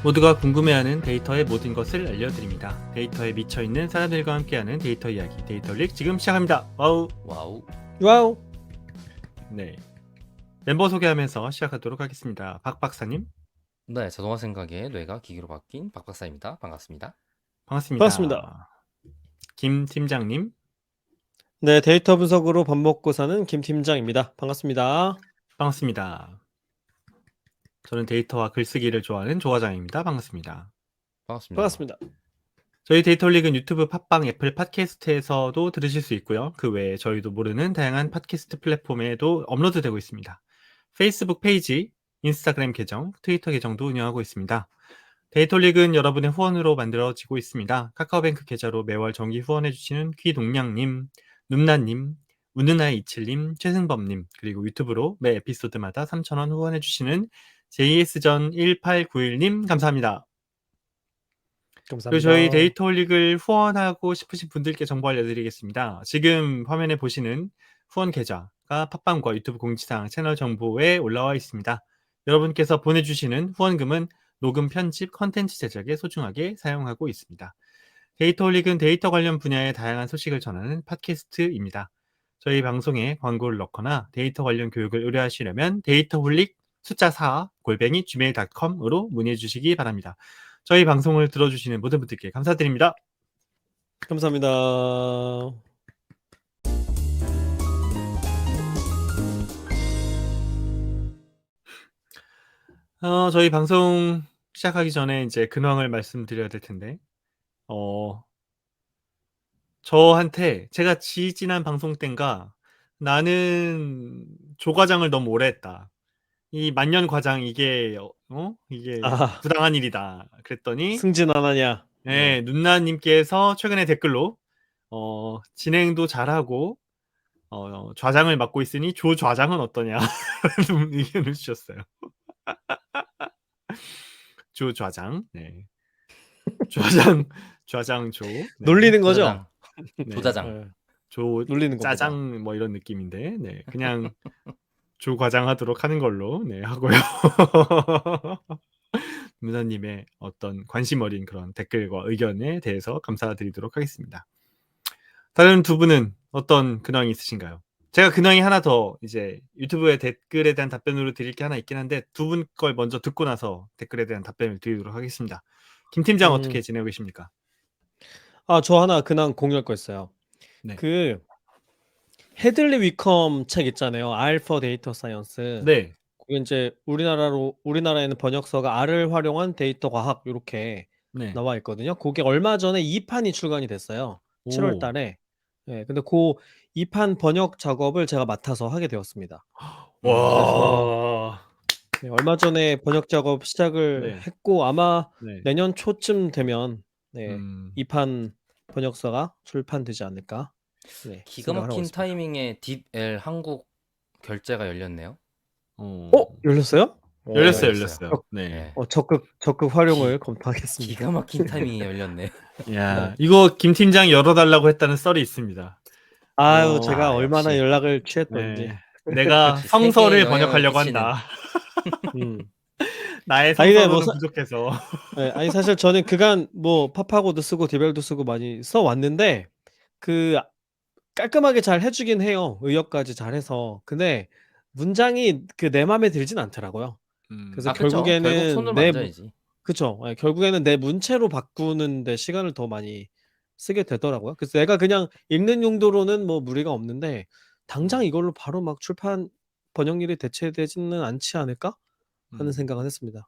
모두가 궁금해하는 데이터의 모든 것을 알려드립니다. 데이터에 미쳐있는 사람들과 함께하는 데이터 이야기, 데이터릭 지금 시작합니다. 와우. 와우. 네. 멤버 소개하면서 시작하도록 하겠습니다. 박 박사님. 네, 자동화 생각에 뇌가 기기로 바뀐 박 박사입니다. 반갑습니다. 반갑습니다. 반갑습니다. 김 팀장님. 네, 데이터 분석으로 밥 먹고 사는 김 팀장입니다. 반갑습니다. 반갑습니다. 저는 데이터와 글쓰기를 좋아하는 조과장입니다. 반갑습니다. 반갑습니다. 반갑습니다. 저희 데이터릭은 유튜브, 팟빵, 애플 팟캐스트에서도 들으실 수 있고요. 그 외에 저희도 모르는 다양한 팟캐스트 플랫폼에도 업로드되고 있습니다. 페이스북 페이지, 인스타그램 계정, 트위터 계정도 운영하고 있습니다. 데이터릭은 여러분의 후원으로 만들어지고 있습니다. 카카오뱅크 계좌로 매월 정기 후원해주시는 귀동량님, 눈나님, 우느나의 이칠님, 최승범님, 그리고 유튜브로 매 에피소드마다 3,000원 후원해주시는 JS전 1891님 감사합니다. 감사합니다. 그리고 저희 데이터릭을 후원하고 싶으신 분들께 정보 알려드리겠습니다. 지금 화면에 보시는 후원 계좌가 팟빵과 유튜브 공지사항 채널 정보에 올라와 있습니다. 여러분께서 보내주시는 후원금은 녹음, 편집, 컨텐츠 제작에 소중하게 사용하고 있습니다. 데이터릭은 데이터 관련 분야의 다양한 소식을 전하는 팟캐스트입니다. 저희 방송에 광고를 넣거나 데이터 관련 교육을 의뢰하시려면 데이터홀릭 숫자 4 gmail.com으로 문의해 주시기 바랍니다. 저희 방송을 들어주시는 모든 분들께 감사드립니다. 감사합니다. 저희 방송 시작하기 전에 이제 근황을 말씀드려야 될 텐데, 저한테 제가 지지난 방송 땐가 나는 조과장을 너무 오래 했다. 이 만년 과장 이게 이게 아. 부당한 일이다. 그랬더니 승진 안 하냐? 네, 눈나님께서 최근에 댓글로 진행도 잘하고 좌장을 맡고 있으니 조 좌장은 어떠냐 라는 의견을 주셨어요. 조 좌장, 네. 좌장 조. 네. 놀리는 거죠? 조자장. 네. 조자장. 네. 조 놀리는 겁니다. 짜장 뭐 이런 느낌인데, 네, 그냥 조 과장 하도록 하는 걸로 네 하고요. 문화님의 어떤 관심 어린 그런 댓글과 의견에 대해서 감사드리도록 하겠습니다. 다른 두 분은 어떤 근황이 있으신가요? 제가 근황이 하나 더 이제 유튜브에 댓글에 대한 답변으로 드릴 게 하나 있긴 한데 두 분 걸 먼저 듣고 나서 댓글에 대한 답변을 드리도록 하겠습니다. 김 팀장 어떻게 지내고 계십니까? 저 하나 근황 공유할 거 있어요. 네. 그 헤들리 위컴 책 있잖아요. R for Data Science. 네. 그게 이제 우리나라에는 번역서가 R을 활용한 데이터 과학 이렇게 네. 나와 있거든요. 그게 얼마 전에 2판이 출간이 됐어요. 7월 오. 달에. 네, 근데 그 2판 번역 작업을 제가 맡아서 하게 되었습니다. 와. 네, 얼마 전에 번역 작업 시작을 네. 했고 아마 네. 내년 초쯤 되면 네, 음. 2판 번역서가 출판되지 않을까. 네, 기가 생각을 하고 막힌 있습니다. 타이밍에 딥L 한국 결제가 열렸네요. 열렸어요? 열렸어요. 열렸어요. 네. 네. 적극 활용을 검토하겠습니다. 기가 막힌 타이밍에 열렸네. 야, 이거 김 팀장 열어달라고 했다는 썰이 있습니다. 아유, 제가 얼마나 역시. 연락을 취했던지. 네. 내가 역시 성서를 세계에 번역하려고 영향을 한다. 음. 나의 아니, 근데 성서로는 뭐 부족해서. 네, 아니 사실 저는 그간 뭐 파파고도 쓰고 디벨도 쓰고 많이 써왔는데 그 깔끔하게 잘 해주긴 해요. 의역까지 잘해서. 근데 문장이 그 내 마음에 들진 않더라고요. 그래서 그쵸. 결국 결국에는 손을 만져야지. 그쵸. 예, 결국에는 내 문체로 바꾸는데 시간을 더 많이 쓰게 되더라고요. 그래서 내가 그냥 읽는 용도로는 뭐 무리가 없는데 당장 이걸로 바로 막 출판 번역일이 대체되지는 않지 않을까 하는 생각은 했습니다.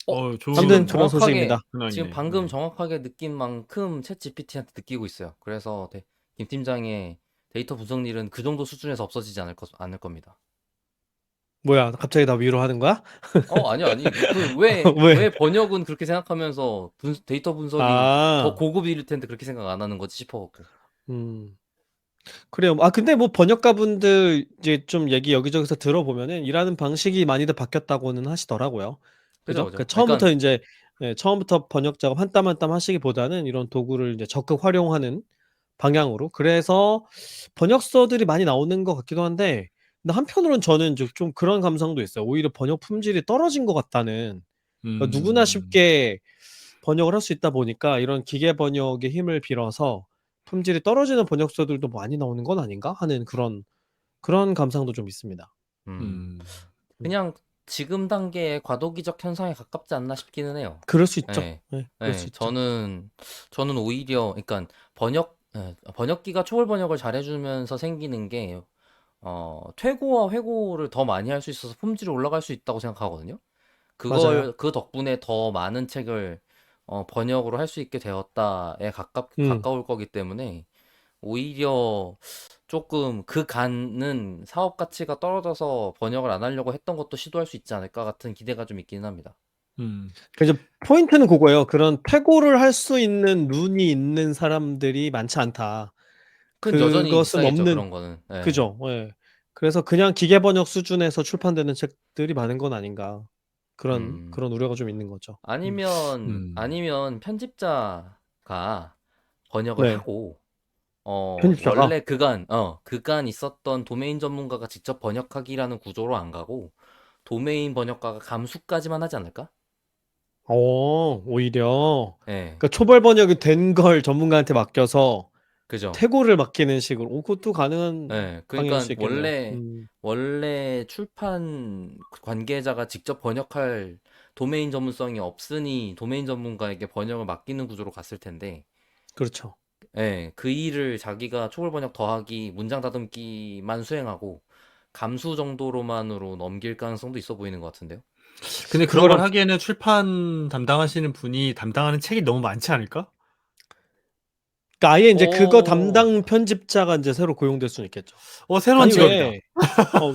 아무튼 그런 소식입니다. 지금 방금 정확하게 느낀 만큼 챗 GPT한테 느끼고 있어요. 그래서 김 팀장의 데이터 분석 일은 그 정도 수준에서 없어지지 않을 겁니다. 뭐야, 갑자기 나 위로하는 거야? 아니. 왜 번역은 그렇게 생각하면서 데이터 분석이 더 고급일 텐데 그렇게 생각 안 하는 거지 싶어갖고. 그래요. 근데 뭐 번역가분들 이제 좀 얘기 여기저기서 들어보면은 일하는 방식이 많이들 바뀌었다고는 하시더라고요. 그죠? 그러니까 처음부터 이제 예, 처음부터 번역 작업 한 땀 한 땀 하시기보다는 이런 도구를 이제 적극 활용하는 방향으로. 그래서 번역서들이 많이 나오는 것 같기도 한데, 근데 한편으로는 저는 좀 그런 감상도 있어요. 오히려 번역 품질이 떨어진 것 같다는. 그러니까 누구나 음. 쉽게 번역을 할 수 있다 보니까 이런 기계 번역의 힘을 빌어서 품질이 떨어지는 번역서들도 많이 나오는 건 아닌가 하는 그런 감상도 좀 있습니다. 음. 음. 그냥 지금 단계의 과도기적 현상에 가깝지 않나 싶기는 해요. 그럴 수 있죠. 예. 네, 그럴 수 예. 있죠. 저는 오히려 그러니까 번역기가 초월 번역을 잘해주면서 생기는 게 퇴고와 회고를 더 많이 할 수 있어서 품질이 올라갈 수 있다고 생각하거든요. 맞아요. 그 덕분에 더 많은 책을 번역으로 할 수 있게 되었다에 음. 가까울 거기 때문에 오히려 조금 그 간은 사업 가치가 떨어져서 번역을 안 하려고 했던 것도 시도할 수 있지 않을까 같은 기대가 좀 있기는 합니다. 음. 그 이제 포인트는 그거예요. 그런 퇴고를 할 수 있는 눈이 있는 사람들이 많지 않다. 그건 여전히 그것은 비싸겠죠, 없는. 그런 거는. 예. 그죠. 예. 그래서 그냥 기계 번역 수준에서 출판되는 책들이 많은 건 아닌가. 음. 그런 우려가 좀 있는 거죠. 음. 아니면 편집자가 번역을 네. 하고 편집자가. 원래 그간 있었던 도메인 전문가가 직접 번역하기라는 구조로 안 가고 도메인 번역가가 감수까지만 하지 않을까? 오히려. 예. 그러니까 초벌 번역이 된 걸 전문가한테 맡겨서 그죠? 퇴고를 맡기는 식으로. 그것도 가능한 예. 방향일 그러니까 수 있겠네요. 원래 출판 관계자가 직접 번역할 도메인 전문성이 없으니 도메인 전문가에게 번역을 맡기는 구조로 갔을 텐데, 그렇죠. 예, 그 일을 자기가 초월 번역 더하기, 문장 다듬기만 수행하고 감수 정도로만으로 넘길 가능성도 있어 보이는 것 같은데요. 근데 그런 걸 그거랑 하기에는 출판 담당하시는 분이 담당하는 책이 너무 많지 않을까? 그러니까 아예 인제 그거 오, 담당 편집자가 인제 새로 고용될 수는 있겠죠. 새로운 아니 직업이다. 왜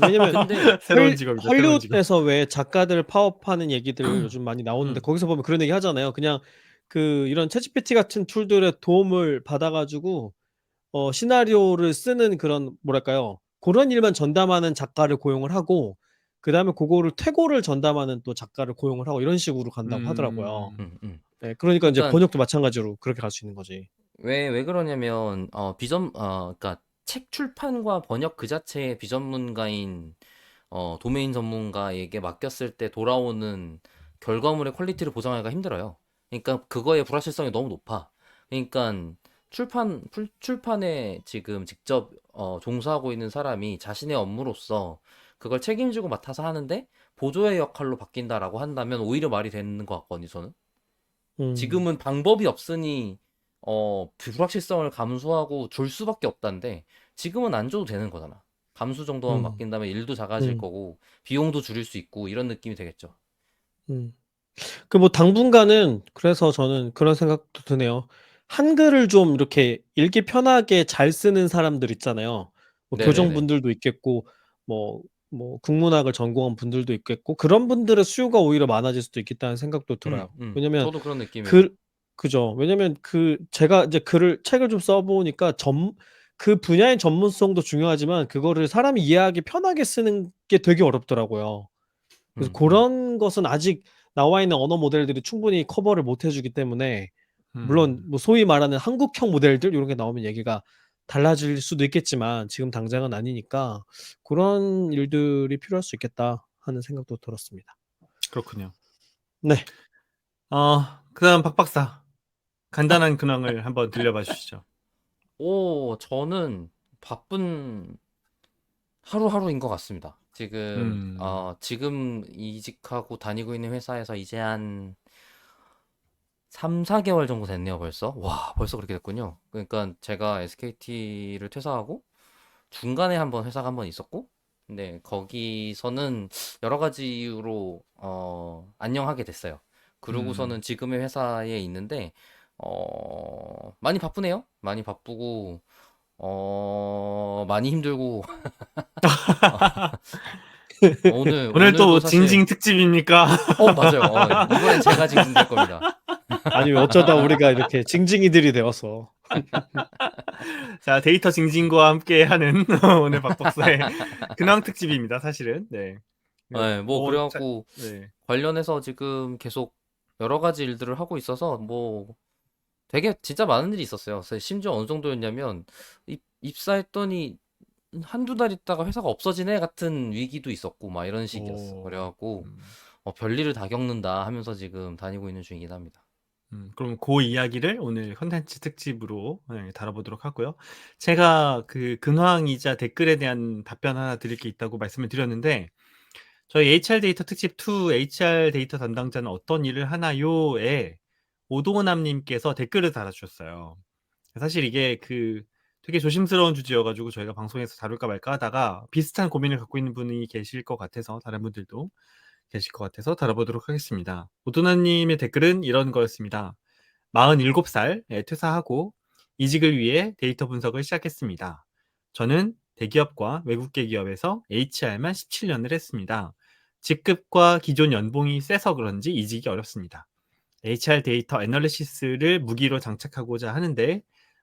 왜냐면 근데 새로운 직업이다. 새로운 직업. 헐리우드에서 왜 작가들 파업하는 얘기들 요즘 많이 나오는데 음, 거기서 보면 그런 얘기 하잖아요. 그냥 이런 챗GPT 같은 툴들의 도움을 받아 가지고 시나리오를 쓰는 그런 뭐랄까요? 고런 일만 전담하는 작가를 고용을 하고, 그다음에 고거를 퇴고를 전담하는 또 작가를 고용을 하고 이런 식으로 간다고 하더라고요. 음. 네, 그러니까 인제 그러니까 번역도 마찬가지로 그렇게 갈 수 있는 거지. 왜 그러냐면 그러니까 책 출판과 번역 그 자체의 비전문가인 도메인 전문가에게 맡겼을 때 돌아오는 결과물의 퀄리티를 보장하기가 힘들어요. 그러니까 그거의 불확실성이 너무 높아. 그러니까 출판에 지금 직접 종사하고 있는 사람이 자신의 업무로서 그걸 책임지고 맡아서 하는데 보조의 역할로 바뀐다라고 한다면 오히려 말이 되는 것 같거든요, 저는. 음. 지금은 방법이 없으니 불확실성을 감수하고 줄 수밖에 없다는데 지금은 안 줘도 되는 거잖아. 감수 정도만 음. 맡긴다면 일도 작아질 음. 거고 비용도 줄일 수 있고 이런 느낌이 되겠죠. 음. 뭐 당분간은 그래서 저는 그런 생각도 드네요. 한글을 좀 이렇게 읽기 편하게 잘 쓰는 사람들 있잖아요. 뭐 네네네. 교정분들도 있겠고, 뭐 국문학을 전공한 분들도 있겠고, 그런 분들의 수요가 오히려 많아질 수도 있겠다는 생각도 들어요. 왜냐면 저도 그런 느낌이에요. 그 그죠. 왜냐면 제가 이제 책을 좀 써 보니까 그 분야의 전문성도 중요하지만 그거를 사람이 이해하기 편하게 쓰는 게 되게 어렵더라고요. 그래서 음, 음, 고런 것은 아직 나와 있는 언어 모델들이 충분히 커버를 못 해 주기 때문에, 물론 음. 뭐 소위 말하는 한국형 모델들 요런 게 나오면 얘기가 달라질 수도 있겠지만 지금 당장은 아니니까 '고런 일들이 필요할 수 있겠다.' 하는 생각도 들었습니다. 그렇군요. 네. 그다음 박 박사. 간단한 근황을 한번 들려봐 주시죠. 저는 바쁜 하루하루인 것 같습니다. 음. 지금 이직하고 다니고 있는 회사에서 이제 한 3, 4개월 정도 됐네요, 벌써. 와, 벌써 그렇게 됐군요. 그러니까 제가 SKT를 퇴사하고 중간에 회사가 한번 있었고, 근데 거기서는 여러 가지 이유로 안녕하게 됐어요. 그러고서는 음. 지금의 회사에 있는데 많이 바쁘네요. 많이 바쁘고 많이 힘들고 오늘 오늘도 또 사실 징징 특집입니까? 맞아요. 이번엔 제가 징징댈 겁니다. 아니 어쩌다 우리가 이렇게 징징이들이 되어서. 자, 데이터 징징과 함께하는 오늘 박 박사의 근황 특집입니다, 사실은. 네. 네, 뭐 자, 그래갖고 네. 관련해서 지금 계속 여러 가지 일들을 하고 있어서 뭐 되게 진짜 많은 일이 있었어요. 그래서 심지어 어느 정도였냐면 입사했더니 한두 달 있다가 회사가 없어지네 같은 위기도 있었고 막 이런 식이었어. 오. 그래갖고 음. 별일을 다 겪는다 하면서 지금 다니고 있는 중이긴 합니다. 그럼 그 이야기를 오늘 컨텐츠 특집으로 다뤄보도록 하고요. 제가 그 근황이자 댓글에 대한 답변 하나 드릴 게 있다고 말씀을 드렸는데 저희 HR 데이터 특집 2 HR 데이터 담당자는 어떤 일을 하나요에 오동남 님께서 댓글을 달아주셨어요. 사실 이게 그 되게 조심스러운 주제여가지고 저희가 방송에서 다룰까 말까 하다가 비슷한 고민을 갖고 있는 분이 계실 것 같아서 다른 분들도 계실 것 같아서 다뤄보도록 하겠습니다. 오동남 님의 댓글은 이런 거였습니다. 47살에 퇴사하고 이직을 위해 데이터 분석을 시작했습니다. 저는 대기업과 외국계 기업에서 HR만 17년을 했습니다. 직급과 기존 연봉이 세서 그런지 이직이 어렵습니다. HR 데이터 애널리시스를 무기로 장착하고자 하는데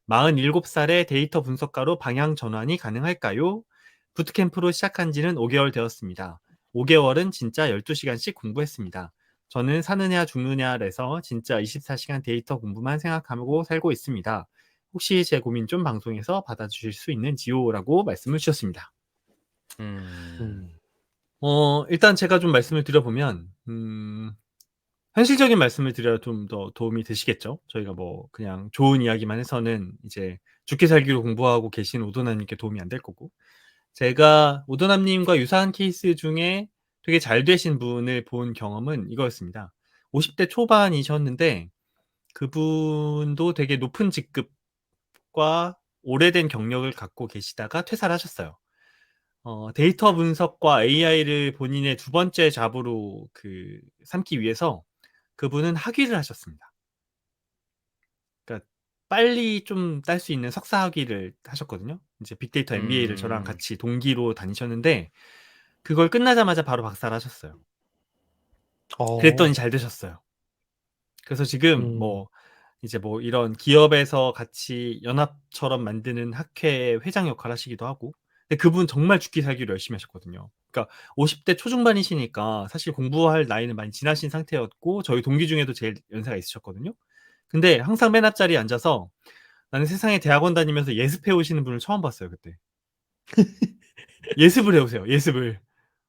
47살의 데이터 분석가로 방향 전환이 가능할까요? 부트캠프로 시작한 지는 5개월 되었습니다. 5개월은 진짜 12시간씩 공부했습니다. 저는 사느냐 죽느냐에서 진짜 24시간 데이터 공부만 생각하고 살고 있습니다. 혹시 제 고민 좀 방송에서 받아주실 수 있는지요? 라고 말씀을 주셨습니다. 음. 일단 제가 좀 말씀을 드려보면 현실적인 말씀을 드려야 좀 더 도움이 되시겠죠? 저희가 뭐 그냥 좋은 이야기만 해서는 이제 죽기 살기로 공부하고 계신 오도남님께 도움이 안 될 거고 제가 오도남님과 유사한 케이스 중에 되게 잘 되신 분을 본 경험은 이거였습니다. 50대 초반이셨는데 그분도 되게 높은 직급과 오래된 경력을 갖고 계시다가 퇴사를 하셨어요. 데이터 분석과 AI를 본인의 두 번째 잡으로 삼기 위해서 그분은 학위를 하셨습니다. 그러니까 빨리 좀 딸 수 있는 석사 학위를 하셨거든요. 이제 빅데이터 MBA를 저랑 음. 같이 동기로 다니셨는데 그걸 끝나자마자 바로 박사를 하셨어요. 그랬더니 어. 잘 되셨어요. 그래서 지금 음. 뭐 이제 뭐 이런 기업에서 같이 연합처럼 만드는 학회 회장 역할을 하시기도 하고 근데 그분 정말 죽기 살기로 열심히 하셨거든요. 그러니까 50대 초중반이시니까 사실 공부할 나이는 많이 지나신 상태였고 저희 동기 중에도 제일 연세가 있으셨거든요. 근데 항상 맨 앞자리에 앉아서 나는 세상에 대학원 다니면서 예습해 오시는 분을 처음 봤어요, 그때. 예습을 해 오세요. 예습을.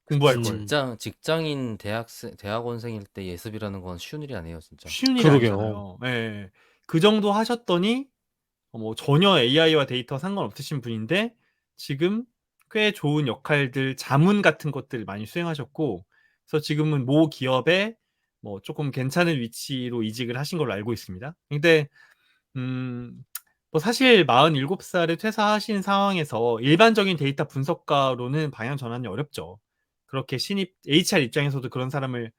공부할 그치. 걸. 음. 직장인 대학원생일 때 예습이라는 건 쉬운 일이 아니에요, 진짜. 쉬운 일이 그러게요. 아니잖아요. 예. 그 정도 하셨더니 뭐 전혀 AI와 데이터 상관없으신 분인데 지금 꽤 좋은 역할들 자문 같은 것들 많이 수행하셨고 그래서 지금은 모 기업에 뭐 조금 괜찮은 위치로 이직을 하신 걸로 알고 있습니다. 근데 뭐 사실 47살에 퇴사하신 상황에서 일반적인 데이터 분석가로는 방향 전환이 어렵죠. 그렇게 신입 HR 입장에서도 그런 사람을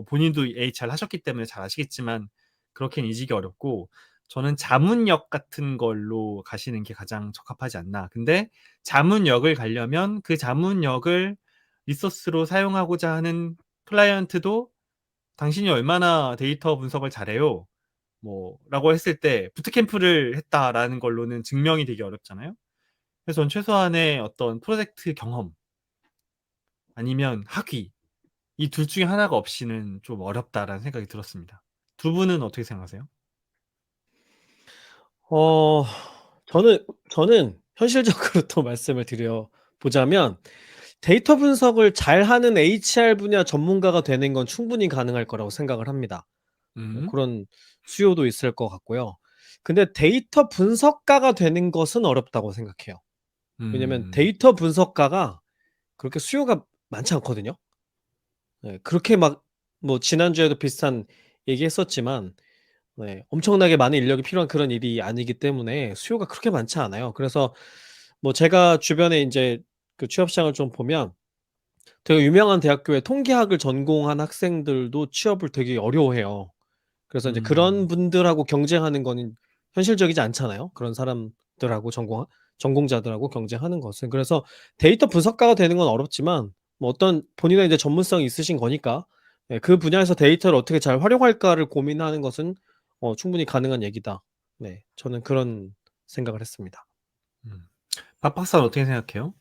본인도 HR 하셨기 때문에 잘 아시겠지만 그렇게는 이직이 어렵고 저는 자문역 같은 걸로 가시는 게 가장 적합하지 않나. 근데 자문역을 가려면 그 자문역을 리소스로 사용하고자 하는 클라이언트도 당신이 얼마나 데이터 분석을 잘해요. 라고 했을 때 부트캠프를 했다라는 걸로는 증명이 되게 어렵잖아요. 그래서 전 최소한의 어떤 프로젝트 경험 아니면 학위 이 둘 중에 하나가 없이는 좀 어렵다라는 생각이 들었습니다. 두 분은 어떻게 생각하세요? 어 저는 현실적으로 또 말씀을 드려 보자면 데이터 분석을 잘하는 HR 분야 전문가가 되는 건 충분히 가능할 거라고 생각을 합니다. 뭐 음. 그런 수요도 있을 것 같고요. 근데 데이터 분석가가 되는 것은 어렵다고 생각해요. 왜냐면 음. 데이터 분석가가 그렇게 수요가 많지 않거든요. 네. 그렇게 막 뭐 지난주에도 비슷한 얘기했었지만 엄청나게 많은 인력이 필요한 그런 일이 아니기 때문에 수요가 그렇게 많지 않아요. 그래서 뭐 제가 주변에 인제 그 취업 시장을 좀 보면 되게 유명한 대학교에 통계학을 전공한 학생들도 취업을 되게 어려워해요. 그래서 인제 그런 음. 분들하고 경쟁하는 거는 현실적이지 않잖아요. 그런 사람들하고 전공자들하고 경쟁하는 것은. 그래서 데이터 분석가가 되는 건 어렵지만 뭐 어떤 본인의 이제 전문성이 있으신 거니까 그 분야에서 데이터를 어떻게 잘 활용할까를 고민하는 것은 충분히 가능한 얘기다. 네. 저는 그런 생각을 했습니다. 음. 박 박사는 어떻게 생각해요?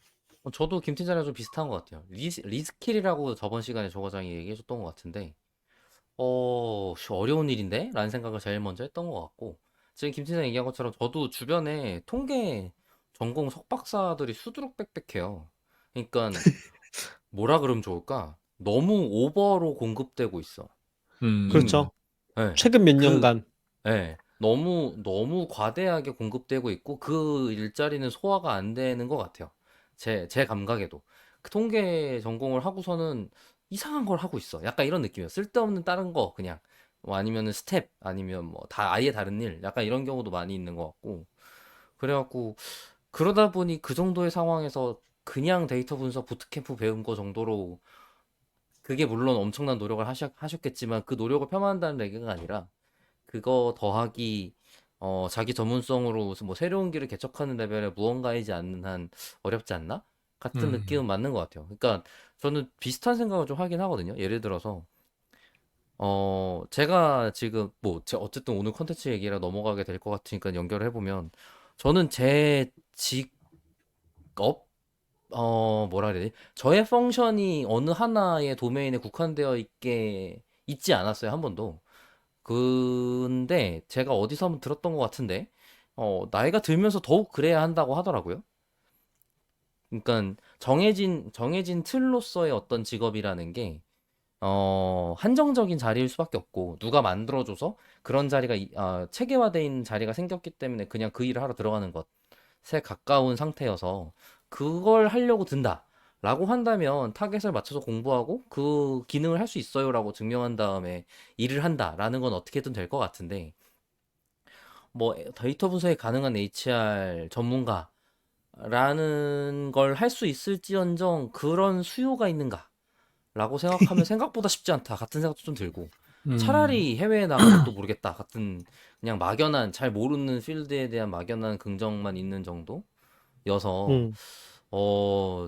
저도 김 팀장이랑 좀 비슷한 것 같아요. 리스킬이라고 저번 시간에 조 과장이 얘기해 줬던 것 같은데 어려운 일인데? 라는 생각을 제일 먼저 했던 것 같고, 지금 김 팀장 얘기한 것처럼 저도 주변에 통계 전공 석박사들이 수두룩빽빽해요. 그러니까 뭐라 그러면 좋을까? 너무 오버로 공급되고 있어. 이미. 그렇죠. 예. 최근 몇 그, 년간. 예. 너무 과대하게 공급되고 있고, 그 일자리는 소화가 안 되는 것 같아요. 제 감각에도. 그 통계 전공을 하고서는 이상한 걸 하고 있어. 약간 이런 느낌이에요. 쓸데없는 다른 거, 그냥. 뭐 아니면은 스텝, 아니면 뭐 아예 다른 일. 약간 이런 경우도 많이 있는 것 같고. 그래갖고, 그러다 보니 그 정도의 상황에서 그냥 데이터 분석 부트캠프 배운 거 정도로, 그게 물론 엄청난 노력을 하셨겠지만 그 노력을 폄하한다는 얘기가 아니라, 그거 더하기 자기 전문성으로 뭐 새로운 길을 개척하는 레벨의 무언가이지 않는 한 어렵지 않나? 같은 느낌은 맞는 것 같아요. 그러니까 저는 비슷한 생각을 좀 하긴 하거든요. 예를 들어서 제가 지금 뭐 어쨌든 오늘 컨텐츠 얘기라 넘어가게 될 것 같으니까 연결을 해보면, 저는 제 직업, 뭐라 그래야 되지? 저의 펑션이 어느 하나의 도메인에 국한되어 있지 않았어요, 한 번도. 근데 제가 어디서 한번 들었던 것 같은데, 나이가 들면서 더욱 그래야 한다고 하더라고요. 그러니까 정해진 틀로서의 어떤 직업이라는 게 한정적인 자리일 수밖에 없고, 누가 만들어줘서 그런 자리가 체계화되어 있는 자리가 생겼기 때문에 그냥 그 일을 하러 들어가는 것에 가까운 상태여서, 그걸 하려고 든다 라고 한다면 타겟을 맞춰서 공부하고 그 기능을 할 수 있어요 라고 증명한 다음에 일을 한다라는 건 어떻게든 될 것 같은데, 뭐 데이터 분석이 가능한 HR 전문가라는 걸 할 수 있을지언정 그런 수요가 있는가 라고 생각하면 생각보다 쉽지 않다 같은 생각도 좀 들고, 음, 차라리 해외에 나가도 또 모르겠다 같은, 그냥 막연한 잘 모르는 필드에 대한 막연한 긍정만 있는 정도여서, 음. 어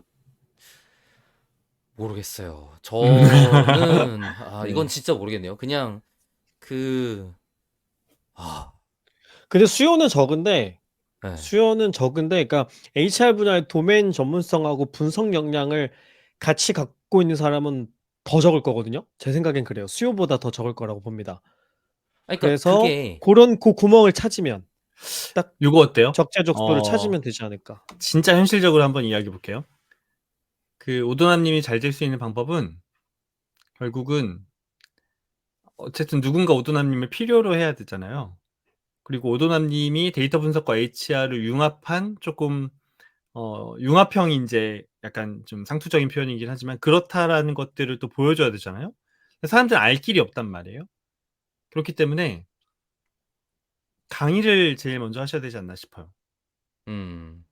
모르겠어요. 음. 저는 이건 네. 진짜 모르겠네요. 그냥 그 아, 근데 네. 수요는 적은데, 그러니까 HR 분야의 도메인 전문성하고 분석 역량을 같이 갖고 있는 사람은 더 적을 거거든요. 제 생각엔 그래요. 수요보다 더 적을 거라고 봅니다. 그러니까 그래서 그게 고런 그 구멍을 찾으면, 딱 요거 어때요? 적재적소를 찾으면 되지 않을까. 진짜 현실적으로 한번 이야기해 볼게요. 그 오도나님이 잘 될 수 있는 방법은 결국은 어쨌든 누군가 오도나님을 필요로 해야 되잖아요. 그리고 오도나님이 데이터 분석과 HR을 융합한 조금 융합형이 인제 약간 좀 상투적인 표현이긴 하지만 그렇다라는 것들을 또 보여줘야 되잖아요. 사람들은 알 길이 없단 말이에요. 그렇기 때문에 강의를 제일 먼저 하셔야 되지 않나 싶어요. 음.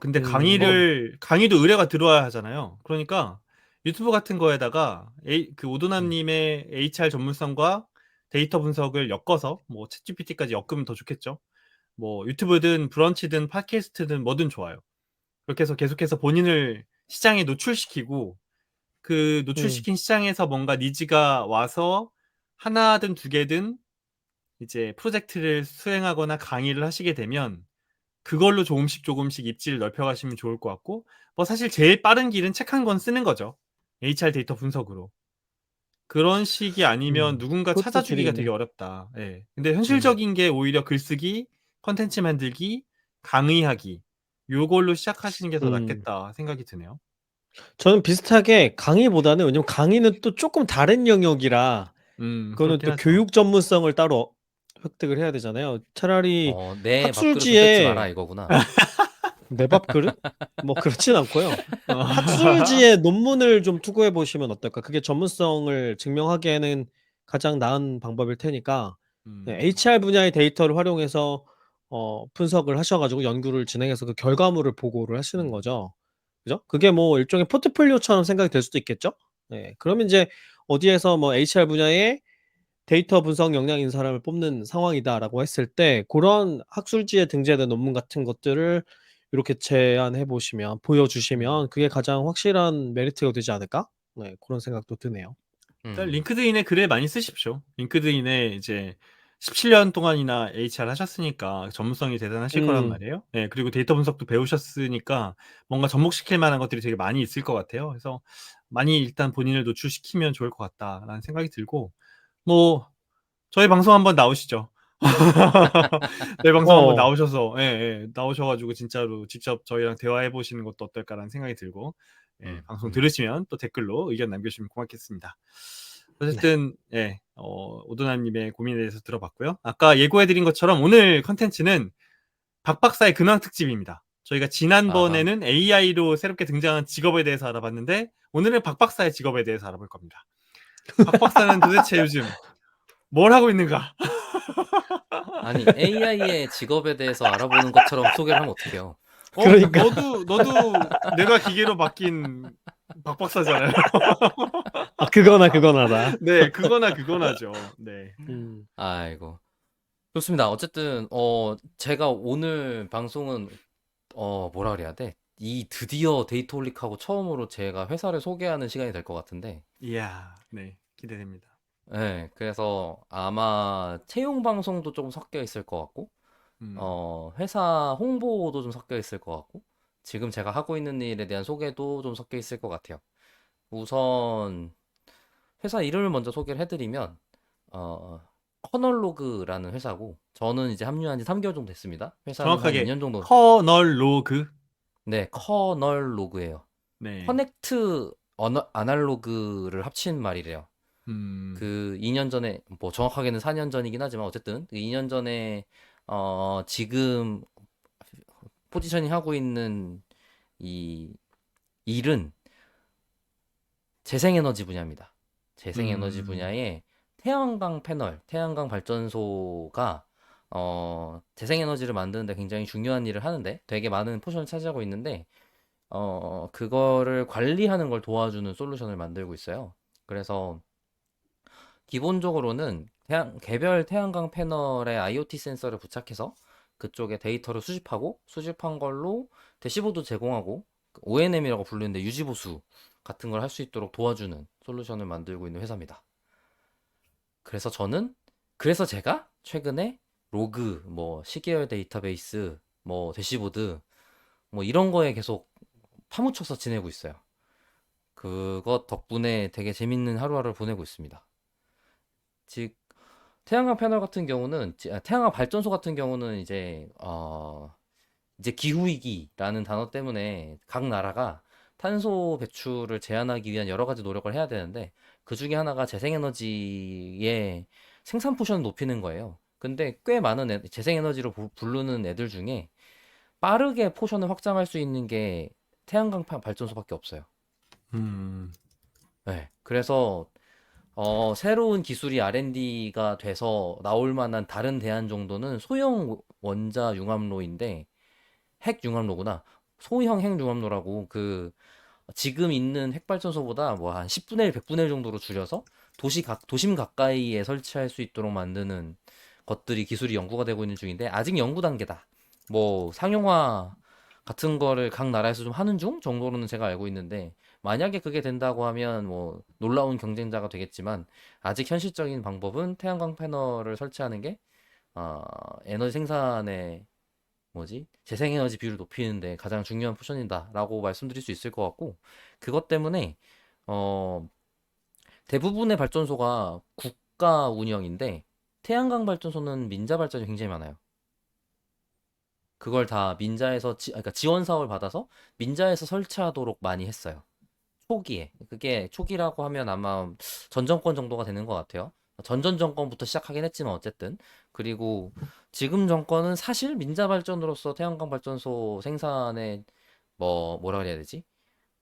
근데 뭐 강의도 의뢰가 들어와야 하잖아요. 그러니까 유튜브 같은 거에다가 그 음. 오도남님의 HR 전문성과 데이터 분석을 엮어서 뭐 챗GPT까지 엮으면 더 좋겠죠. 뭐 유튜브든 브런치든 팟캐스트든 뭐든 좋아요. 그렇게 해서 계속해서 본인을 시장에 노출시키고, 그 음. 노출시킨 시장에서 뭔가 니즈가 와서 하나든 두 개든 이제 프로젝트를 수행하거나 강의를 하시게 되면 그걸로 조금씩 입지를 넓혀 가시면 좋을 것 같고, 뭐 사실 제일 빠른 길은 책 한 권 쓰는 거죠. HR 데이터 분석으로. 그런 식이 아니면 누군가 그것도 찾아주기가 길이네. 되게 어렵다. 예. 근데 음. 현실적인 게 오히려 글쓰기, 콘텐츠 만들기, 강의하기, 요걸로 시작하시는 게 더 음. 낫겠다 생각이 드네요. 저는 비슷하게 강의보다는, 왜냐면 강의는 또 쪼끔 다른 영역이라 그거는 그렇긴 또 하죠. 교육 전문성을 따로 획득을 해야 되잖아요. 차라리 내 밥그릇은 뺏지 마라 학술지에 이거구나. 내 밥그릇? 뭐 그렇진 않고요. 어. 학술지에 논문을 좀 투고해 보시면 어떨까? 그게 전문성을 증명하기에는 가장 나은 방법일 테니까. 네, 음. HR 분야의 데이터를 활용해서 분석을 하셔 가지고 연구를 진행해서 그 결과물을 보고를 하시는 음. 거죠. 그죠? 그게 뭐 일종의 포트폴리오처럼 생각이 될 수도 있겠죠? 네. 그러면 인제 어디에서 뭐 HR 분야의 데이터 분석 역량 있는 사람을 뽑는 상황이다라고 했을 때, 고런 학술지에 등재된 논문 같은 것들을 요렇게 제안해 보시면, 음. 보여주시면 그게 가장 확실한 메리트가 되지 않을까? 네, 고런 생각도 드네요. 일단 음. 링크드인에 글을 많이 쓰십시오. 링크드인에 이제 17년 동안이나 HR 하셨으니까 전문성이 대단하실 거란 음. 말이에요. 예. 그리고 데이터 분석도 배우셨으니까 뭔가 접목시킬 만한 것들이 되게 많이 있을 것 같아요. 그래서 많이 일단 본인을 노출시키면 좋을 것 같다라는 생각이 들고, 뭐 저희 방송 한번 나오시죠. 저희 방송 한번 나오셔서 나오셔 가지고 진짜로 직접 저희랑 대화해 보시는 것도 어떨까라는 생각이 들고 방송 들으시면 또 댓글로 의견 남겨주시면 고맙겠습니다. 어쨌든 오도남 님의 고민에 대해서 들어봤고요. 아까 예고해 드린 것처럼 오늘 컨텐츠는 박 박사의 근황 특집입니다. 저희가 지난번에는 AI로 새롭게 등장한 직업에 대해서 알아봤는데 오늘은 박 박사의 직업에 대해서 알아볼 겁니다. 박 박사는 도대체 요즘 뭘 하고 있는가? 아니, AI의 직업에 대해서 알아보는 것처럼 소개를 하면 어떡해요? 그러니까. 너도 내가 기계로 바뀐 박 박사잖아요. 그거나다. 네, 그거나죠. 네. 아이고. 좋습니다. 어쨌든 제가 오늘 방송은 뭐라 그래야 돼? 드디어 데이터홀릭하고 처음으로 제가 회사를 소개하는 시간이 될 것 같은데. 이야, 네, 기대됩니다. 네, 그래서 아마 채용 방송도 좀 섞여 있을 것 같고, 회사 홍보도 좀 섞여 있을 것 같고, 지금 제가 하고 있는 일에 대한 소개도 좀 섞여 있을 것 같아요. 우선 회사 이름을 먼저 소개를 해드리면 커널로그라는 회사고, 저는 이제 합류한 지 3개월 정도 됐습니다. 회사는 한 정확하게 2년 정도. 커널로그. 네, 커널로그예요. 네. 커넥트 아날로그를 합친 말이래요. 그 2년 전에, 뭐 정확하게는 4년 전이긴 하지만 어쨌든 그 2년 전에 지금 포지셔닝 하고 있는 이 일은 재생에너지 분야입니다. 재생에너지 분야에 태양광 패널, 태양광 발전소가 재생에너지를 만드는데 굉장히 중요한 일을 하는데 되게 많은 포션을 차지하고 있는데 그거를 관리하는 걸 도와주는 솔루션을 만들고 있어요. 그래서 기본적으로는 개별 태양광 패널에 IoT 센서를 부착해서 그쪽에 데이터를 수집하고 수집한 걸로 대시보드 제공하고 ONM이라고 부르는데 유지보수 같은 걸 할 수 있도록 도와주는 솔루션을 만들고 있는 회사입니다. 그래서 제가 최근에 로그, 뭐 시계열 데이터베이스, 뭐 대시보드 뭐 이런 거에 계속 파묻혀서 지내고 있어요. 그것 덕분에 되게 재밌는 하루하루를 보내고 있습니다. 즉 태양광 패널 같은 경우는 태양광 발전소 같은 경우는 이제 기후 위기라는 단어 때문에 각 나라가 탄소 배출을 제한하기 위한 여러 가지 노력을 해야 되는데 그 중에 하나가 재생에너지의 생산 포션을 높이는 거예요. 근데 꽤 많은 재생에너지로 부르는 애들 중에 빠르게 포션을 확장할 수 있는 게 태양광 발전소밖에 없어요. 네, 그래서 새로운 기술이 R&D가 돼서 나올 만한 다른 대안 정도는 소형 원자 융합로인데 핵 융합로구나. 소형 핵 융합로라고 지금 있는 핵발전소보다 뭐 한 10분의 1, 100분의 1 정도로 줄여서 도심 가까이에 설치할 수 있도록 만드는 것들이 기술이 연구가 되고 있는 중인데 아직 연구 단계다. 뭐 상용화 같은 거를 각 나라에서 좀 하는 중 정도로는 제가 알고 있는데 만약에 그게 된다고 하면 뭐 놀라운 경쟁자가 되겠지만 아직 현실적인 방법은 태양광 패널을 설치하는 게 에너지 생산의 재생에너지 비율을 높이는데 가장 중요한 포션이다라고 말씀드릴 수 있을 것 같고 그것 때문에 어, 대부분의 발전소가 국가 운영인데 태양광 발전소는 민자 발전이 굉장히 많아요. 그걸 다 민자에서 그러니까 지원 사업을 받아서 민자에서 설치하도록 많이 했어요. 초기에. 그게 초기라고 하면 아마 전 정권 정도가 되는 것 같아요. 전전 정권부터 시작하긴 했지만 어쨌든. 그리고 지금 정권은 사실 민자 발전으로서 태양광 발전소 생산에 뭐라 그래야 되지?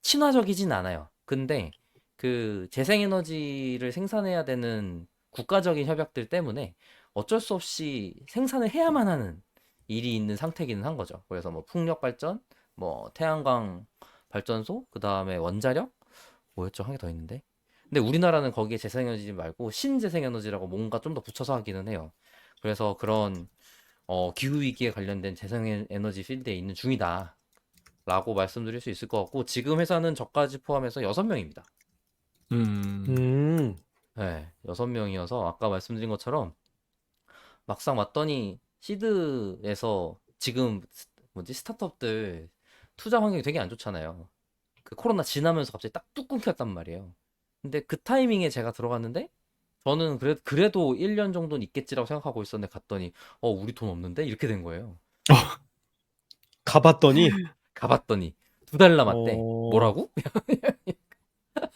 친화적이진 않아요. 근데 그 재생에너지를 생산해야 되는 국가적인 협약들 때문에 어쩔 수 없이 생산을 해야만 하는 일이 있는 상태기는 한 거죠. 그래서 뭐 풍력 발전, 뭐 태양광 발전소, 그 다음에 원자력, 뭐였죠? 한 개 더 있는데. 근데 우리나라는 거기에 재생에너지 말고 신재생에너지라고 뭔가 좀 더 붙여서 하기는 해요. 그래서 그런 기후 위기에 관련된 재생에너지 필드에 있는 중이다. 라고 말씀드릴 수 있을 것 같고 지금 회사는 저까지 포함해서 6명입니다. 네, 6명이어서 아까 말씀드린 것처럼 막상 왔더니 시드에서 지금 스타트업들 투자 환경이 되게 안 좋잖아요. 그 코로나 지나면서 갑자기 딱 뚝 끊겼단 말이에요. 근데 그 타이밍에 제가 들어갔는데 저는 그래도 1년 정도는 있겠지라고 생각하고 있었는데 갔더니 우리 돈 없는데? 이렇게 된 거예요. 가봤더니 가봤더니 2달 남았대. 어. 뭐라고?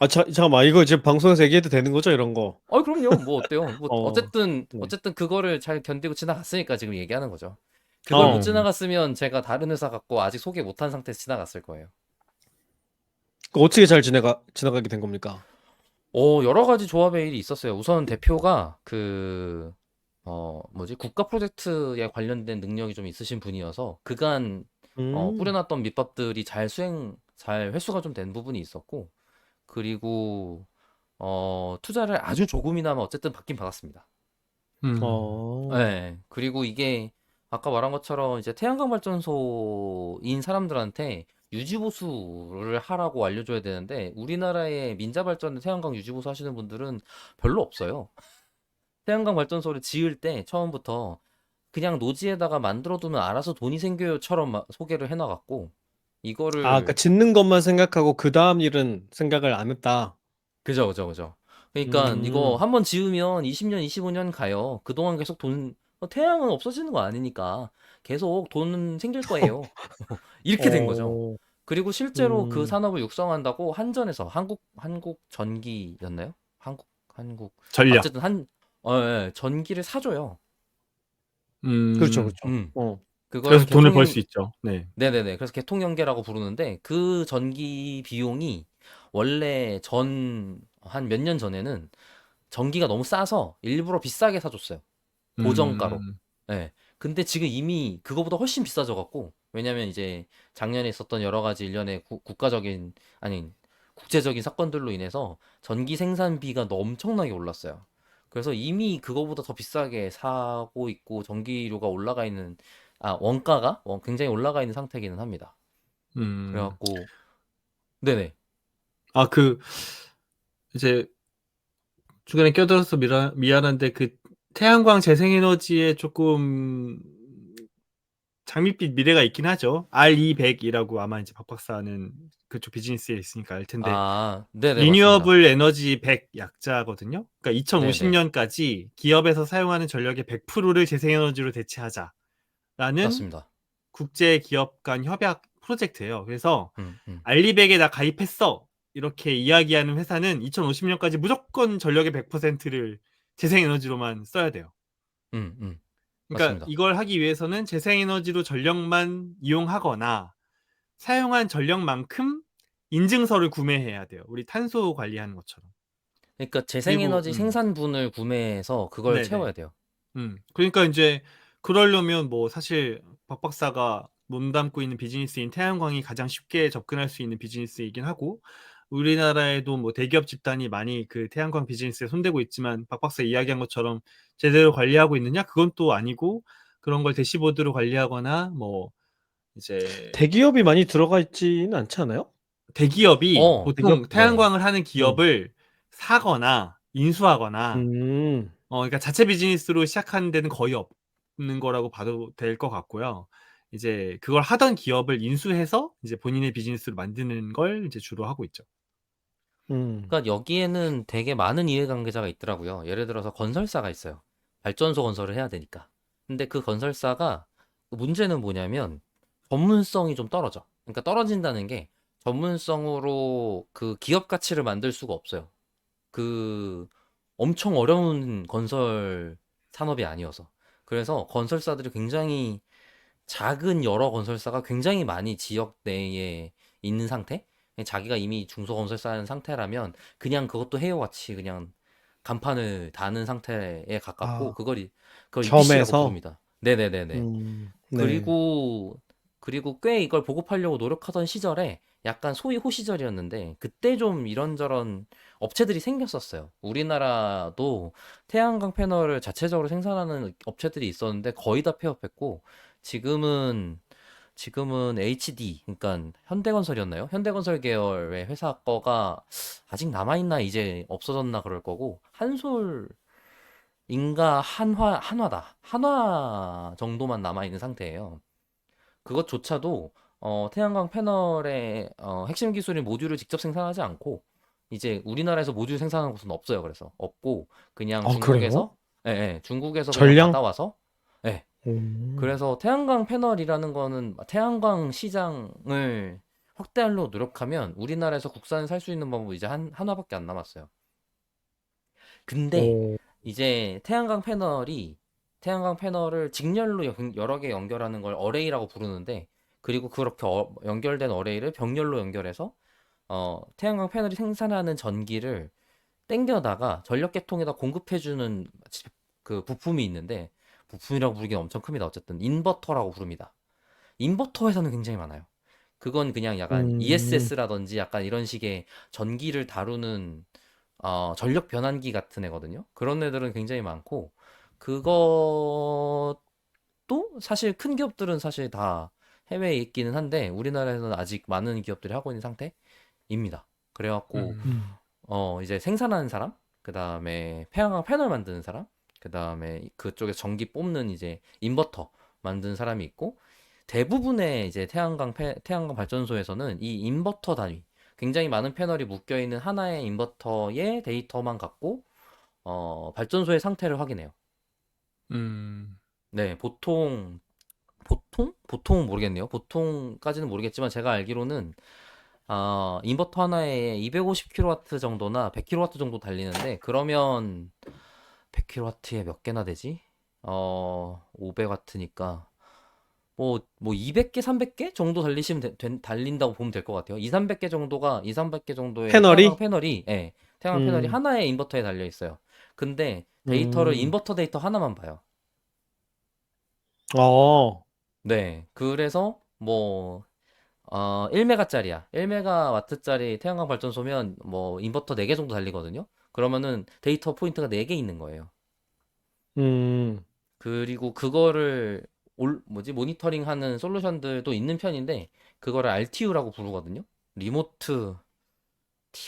잠깐만 이거 지금 방송에서 얘기해도 되는 거죠, 이런 거? 그럼요. 뭐 어때요? 뭐 어. 어쨌든 네. 그거를 잘 견디고 지나갔으니까 지금 얘기하는 거죠. 그걸 못 어. 지나갔으면 제가 다른 회사 갔고 아직 소개 못한 상태에서 지나갔을 거예요. 어떻게 잘 지나가게 된 겁니까? 여러 가지 조합의 일이 있었어요. 우선 대표가 국가 프로젝트에 관련된 능력이 좀 있으신 분이어서 그간 음. 뿌려놨던 밑밥들이 잘 회수가 좀 된 부분이 있었고, 그리고 투자를 아주 조금이나마 어쨌든 받긴 받았습니다. 어. 네. 그리고 이게 아까 말한 것처럼 이제 태양광 발전소인 사람들한테 유지보수를 하라고 알려줘야 되는데 우리나라의 민자 발전에 태양광 유지보수 하시는 분들은 별로 없어요. 태양광 발전소를 지을 때 처음부터 그냥 노지에다가 만들어두면 알아서 돈이 생겨요처럼 소개를 해놔갖고 그러니까 이거를 짓는 것만 생각하고 그 다음 일은 생각을 안 했다. 그죠, 그죠, 그죠. 그러니까 이거 음. 한번 지으면 20년, 25년 가요. 그동안 계속 태양은 없어지는 거 아니니까 계속 돈 생길 거예요. 이렇게 된 거죠. 어. 그리고 실제로 그 음. 산업을 육성한다고 한전에서 한국 전기였나요? 한국 전력. 어쨌든 예, 전기를 사줘요. 그렇죠, 음. 그렇죠. 어. 그걸 그래서 돈을 벌 수 있죠. 네. 네네네. 그래서 개통연계라고 부르는데 그 전기 비용이 원래 한 몇 년 전에는 전기가 너무 싸서 일부러 비싸게 사줬어요. 고정가로. 음. 예. 근데 지금 이미 그거보다 훨씬 비싸져 갖고, 왜냐면 이제 작년에 있었던 여러 가지 일련의 국가적인 아니 국제적인 사건들로 인해서 전기 생산비가 엄청나게 올랐어요. 그래서 이미 그거보다 더 비싸게 사고 있고 전기료가 올라가 있는 원가가 굉장히 올라가 있는 상태기는 합니다. 음. 그래갖고 네네. 그 이제 중간에 껴들어서 미안한데 그 태양광 재생에너지에 조금 장밋빛 미래가 있긴 하죠. RE100이라고 아마 이제 박 박사는 그쪽 비즈니스에 있으니까 알 텐데 네네 맞습니다. 리뉴어블 에너지 100 약자거든요. 그러니까 네네 2050년까지 기업에서 사용하는 전력의 100%를 재생에너지로 대체하자라는 맞습니다. 국제 기업 간 협약 프로젝트예요. 그래서 음, 음, 알리백에 나 가입했어. 이렇게 이야기하는 회사는 2050년까지 무조건 전력의 100%를 재생에너지로만 써야 돼요. 그러니까 맞습니다. 이걸 하기 위해서는 재생에너지로 전력만 이용하거나 사용한 전력만큼 인증서를 구매해야 돼요. 우리 탄소 관리하는 것처럼. 그러니까 그리고 재생에너지 생산분을 구매해서 그걸 채워야 네네. 돼요. 그러니까 인제 그러려면 뭐 사실 박 박사가 몸담고 있는 비즈니스인 태양광이 가장 쉽게 접근할 수 있는 비즈니스이긴 하고 우리나라에도 뭐 대기업 집단이 많이 그 태양광 비즈니스에 손대고 있지만 박 박사 이야기한 것처럼 제대로 관리하고 있느냐? 그건 또 아니고 그런 걸 대시보드로 관리하거나 뭐 이제 대기업이 많이 들어가 있지는 않지 않아요? 대기업이 보통 네. 태양광을 하는 음. 기업을 사거나 인수하거나 음. 그러니까 자체 비즈니스로 시작하는 데는 거의 없는 거라고 봐도 될 것 같고요. 이제 그걸 하던 기업을 인수해서 이제 본인의 비즈니스로 만드는 걸 이제 주로 하고 있죠. 음. 그러니까 여기에는 되게 많은 이해관계자가 있더라고요. 예를 들어서 건설사가 있어요. 발전소 건설을 해야 되니까. 근데 그 건설사가 문제는 뭐냐면 전문성이 좀 떨어져. 그러니까 떨어진다는 게 전문성으로 그 기업 가치를 만들 수가 없어요. 그 엄청 어려운 건설 산업이 아니어서. 그래서 건설사들이 굉장히 작은 여러 건설사가 굉장히 많이 지역 내에 있는 상태? 자기가 이미 중소건설사인 상태라면 그냥 그것도 해요같이 그냥 간판을 다는 상태에 가깝고 아, 그걸 EPC라고 겸해서. 부릅니다. 네네네네. 네. 그리고 꽤 이걸 보급하려고 노력하던 시절에 약간 소위 호시절이었는데 그때 좀 이런저런 업체들이 생겼었어요. 우리나라도 태양광 패널을 자체적으로 생산하는 업체들이 있었는데 거의 다 폐업했고 지금은 HD 그러니까 현대건설이었나요? 현대건설 계열의 회사 거가 아직 남아있나 이제 없어졌나 그럴 거고 한솔인가 한화 정도만 남아있는 상태예요. 그것조차도 태양광 패널의 핵심 기술인 모듈을 직접 생산하지 않고 이제 우리나라에서 모듈 생산하는 곳은 없어요. 그래서 없고 그냥 아, 그래요? 중국에서 그냥 전량? 받아와서 예. 오. 그래서 태양광 패널이라는 거는 태양광 시장을 확대하려고 노력하면 우리나라에서 국산을 살 수 있는 방법이 이제 하나밖에 안 남았어요. 근데 오. 이제 태양광 패널을 직렬로 여러 개 연결하는 걸 어레이라고 부르는데, 그리고 그렇게 연결된 어레이를 병렬로 연결해서 태양광 패널이 생산하는 전기를 땡겨다가 전력계통에다 공급해주는 그 부품이 있는데, 부품이라고 부르기는 엄청 큽니다. 어쨌든 인버터라고 부릅니다. 인버터 회사는 굉장히 많아요. 그건 그냥 약간 음. ESS라든지 약간 이런 식의 전기를 다루는 전력 변환기 같은 애거든요. 그런 애들은 굉장히 많고, 그것도 사실 큰 기업들은 사실 다 해외에 있기는 한데 우리나라에서는 아직 많은 기업들이 하고 있는 상태입니다. 그래갖고 음. 이제 생산하는 사람, 그 다음에 태양광 패널 만드는 사람, 그 다음에 그쪽에 전기 뽑는 이제 인버터 만드는 사람이 있고, 대부분의 이제 태양광 발전소에서는 이 인버터 단위, 굉장히 많은 패널이 묶여 있는 하나의 인버터의 데이터만 갖고 발전소의 상태를 확인해요. 음. 네, 보통은 모르겠네요. 보통까지는 모르겠지만 제가 알기로는 인버터 하나에 250kW 정도나 100kW 정도 달리는데, 그러면 100kW에 몇 개나 되지? 500W니까 뭐 200개, 300개 정도 달린다고 보면 될 것 같아요. 2, 300개 정도의 패널이? 태양광 패널이 음. 하나의 인버터에 달려 있어요. 근데 데이터를 음. 인버터 데이터 하나만 봐요. 어. 네. 그래서 뭐 1메가짜리야. 1메가와트짜리 태양광 발전소면 뭐 인버터 4개 정도 달리거든요. 그러면은 데이터 포인트가 4개 있는 거예요. 음. 그리고 그거를 모니터링 하는 솔루션들도 있는 편인데, 그거를 RTU라고 부르거든요. 리모트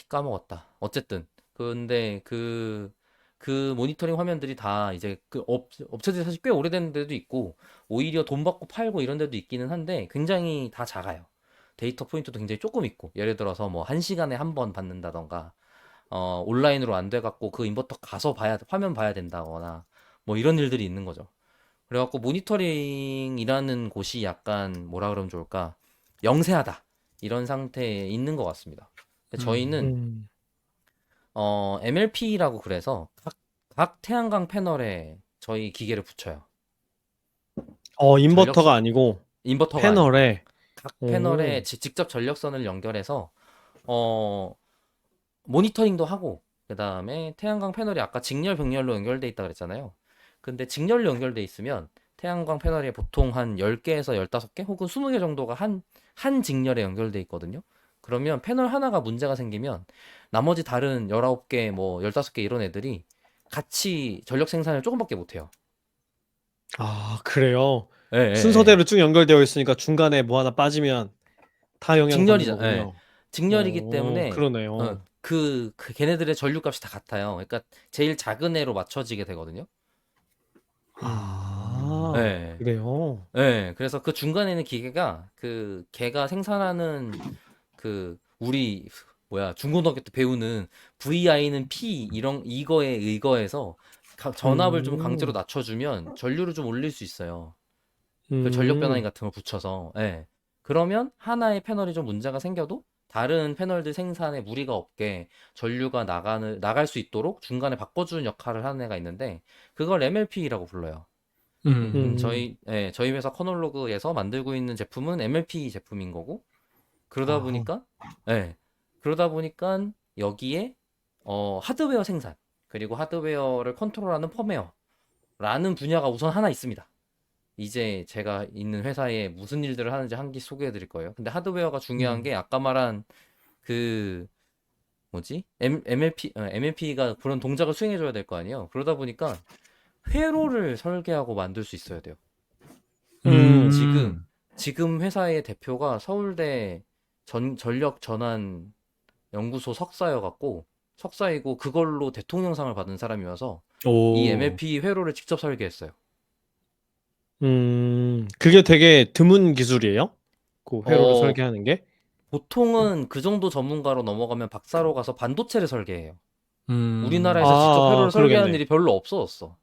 까먹었다. 어쨌든 근데 그 모니터링 화면들이 다 이제 그 업체들이 사실 꽤 오래된 데도 있고, 오히려 돈 받고 팔고 이런 데도 있기는 한데 굉장히 다 작아요. 데이터 포인트도 굉장히 조금 있고, 예를 들어서 뭐 1시간에 한 번 받는다던가, 온라인으로 안 돼갖고 그 인버터 가서 화면 봐야 된다거나 뭐 이런 일들이 있는 거죠. 그래갖고 모니터링이라는 곳이 약간 뭐라 그러면 좋을까, 영세하다 이런 상태에 있는 것 같습니다. 근데 저희는 음. MLP라고 그래서 각 태양광 패널에 저희 기계를 붙여요. 전력 인버터가 아니고 인버터가 아니고 패널에. 각 패널에 오. 직접 전력선을 연결해서 어 모니터링도 하고, 그 다음에 태양광 패널이 아까 직렬 병렬로 연결돼 있다 그랬잖아요. 근데 직렬로 연결돼 있으면 태양광 패널이 보통 한 10개에서 15개 혹은 20개 정도가 한 직렬에 연결돼 있거든요. 그러면 패널 하나가 문제가 생기면 나머지 다른 19개, 뭐 15개 이런 애들이 같이 전력 생산을 조금밖에 못 해요. 아, 그래요? 예, 예, 예. 순서대로 쭉 연결되어 있으니까 중간에 뭐 하나 빠지면 다 영향받는 예. 거군요. 직렬이기 때문에 그러네요. 그 걔네들의 전류값이 다 같아요. 그러니까 제일 작은 애로 맞춰지게 되거든요. 아, 예. 그래요? 예. 그래서 그 중간에 있는 기계가 걔가 생산하는 우리 중고등학교 때 배우는 VI는 P 이거에 의거해서 전압을 좀 강제로 음. 낮춰주면 전류를 좀 올릴 수 있어요. 그 전력 변환기 음. 같은 걸 붙여서. 예. 그러면 하나의 패널이 좀 문제가 생겨도 다른 패널들 생산에 무리가 없게 전류가 나갈 수 있도록 중간에 바꿔주는 역할을 하는 애가 있는데, 그걸 MLP라고 불러요. 음. 저희 회사 커널로그에서 만들고 있는 제품은 MLP 제품인 거고, 그러다 아. 보니까, 예, 그러다 보니까 여기에, 하드웨어 생산, 그리고 하드웨어를 컨트롤하는 펌웨어라는 분야가 우선 하나 있습니다. 이제 제가 있는 회사에 무슨 일들을 하는지 한 개 소개해 드릴 거예요. 근데 하드웨어가 중요한 게 아까 말한 그, MLP가 그런 동작을 수행해 줘야 될 거 아니에요. 그러다 보니까 회로를 설계하고 만들 수 있어야 돼요. 음. 지금 회사의 대표가 서울대 전력 전환 연구소 석사이고 그걸로 대통령상을 받은 사람이어서 이 오. MLP 회로를 직접 설계했어요. 그게 되게 드문 기술이에요? 그 회로를 어, 설계하는 게? 보통은 그 정도 전문가로 넘어가면 박사로 가서 반도체를 설계해요. 음. 우리나라에서 직접 회로를 설계하는 그러겠네. 일이 별로 없어졌어.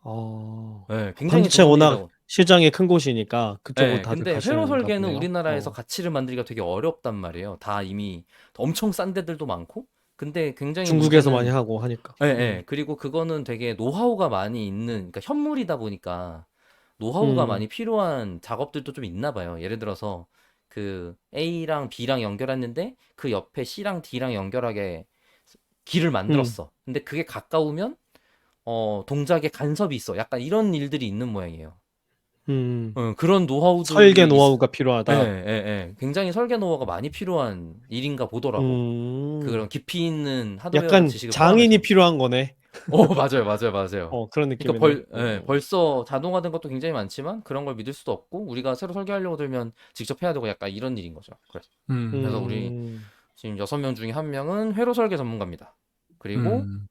어. 네, 굉장히 반도체 드문 워낙 일이라고. 시장이 큰 곳이니까 그쪽으로 네, 다들 근데 회로 가시는가 설계는 보네요. 우리나라에서 가치를 만들기가 되게 어렵단 말이에요. 다 이미 엄청 싼 데들도 많고. 근데 굉장히 중국에서 많이 문제는 하고 하니까. 예, 예. 그리고 그거는 되게 노하우가 많이 있는, 그러니까 현물이다 보니까 노하우가 많이 음. 필요한 작업들도 좀 있나 봐요. 예를 들어서 그 A랑 B랑 연결했는데 그 옆에 C랑 D랑 연결하게 길을 음. 만들었어. 근데 그게 가까우면 동작에 간섭이 있어. 약간 이런 일들이 있는 모양이에요. 음. 그런 설계 노하우들이 노하우가 예, 필요하다. 예, 예. 굉장히 설계 노하우가 많이 필요한 일인가 보더라고. 그런 음. 깊이 있는 하드웨어적 약간 지식을 장인이 포함해서. 필요한 거네. 맞아요, 맞아요, 맞아요. 그런 그러니까 느낌이네. 벌써 자동화된 것도 굉장히 많지만 그런 걸 믿을 수도 없고 우리가 새로 설계하려고 들면 직접 해야 되고 약간 이런 일인 거죠. 그래서 우리 음. 지금 6명 중에 1명은 회로 설계 전문가입니다. 그리고 음.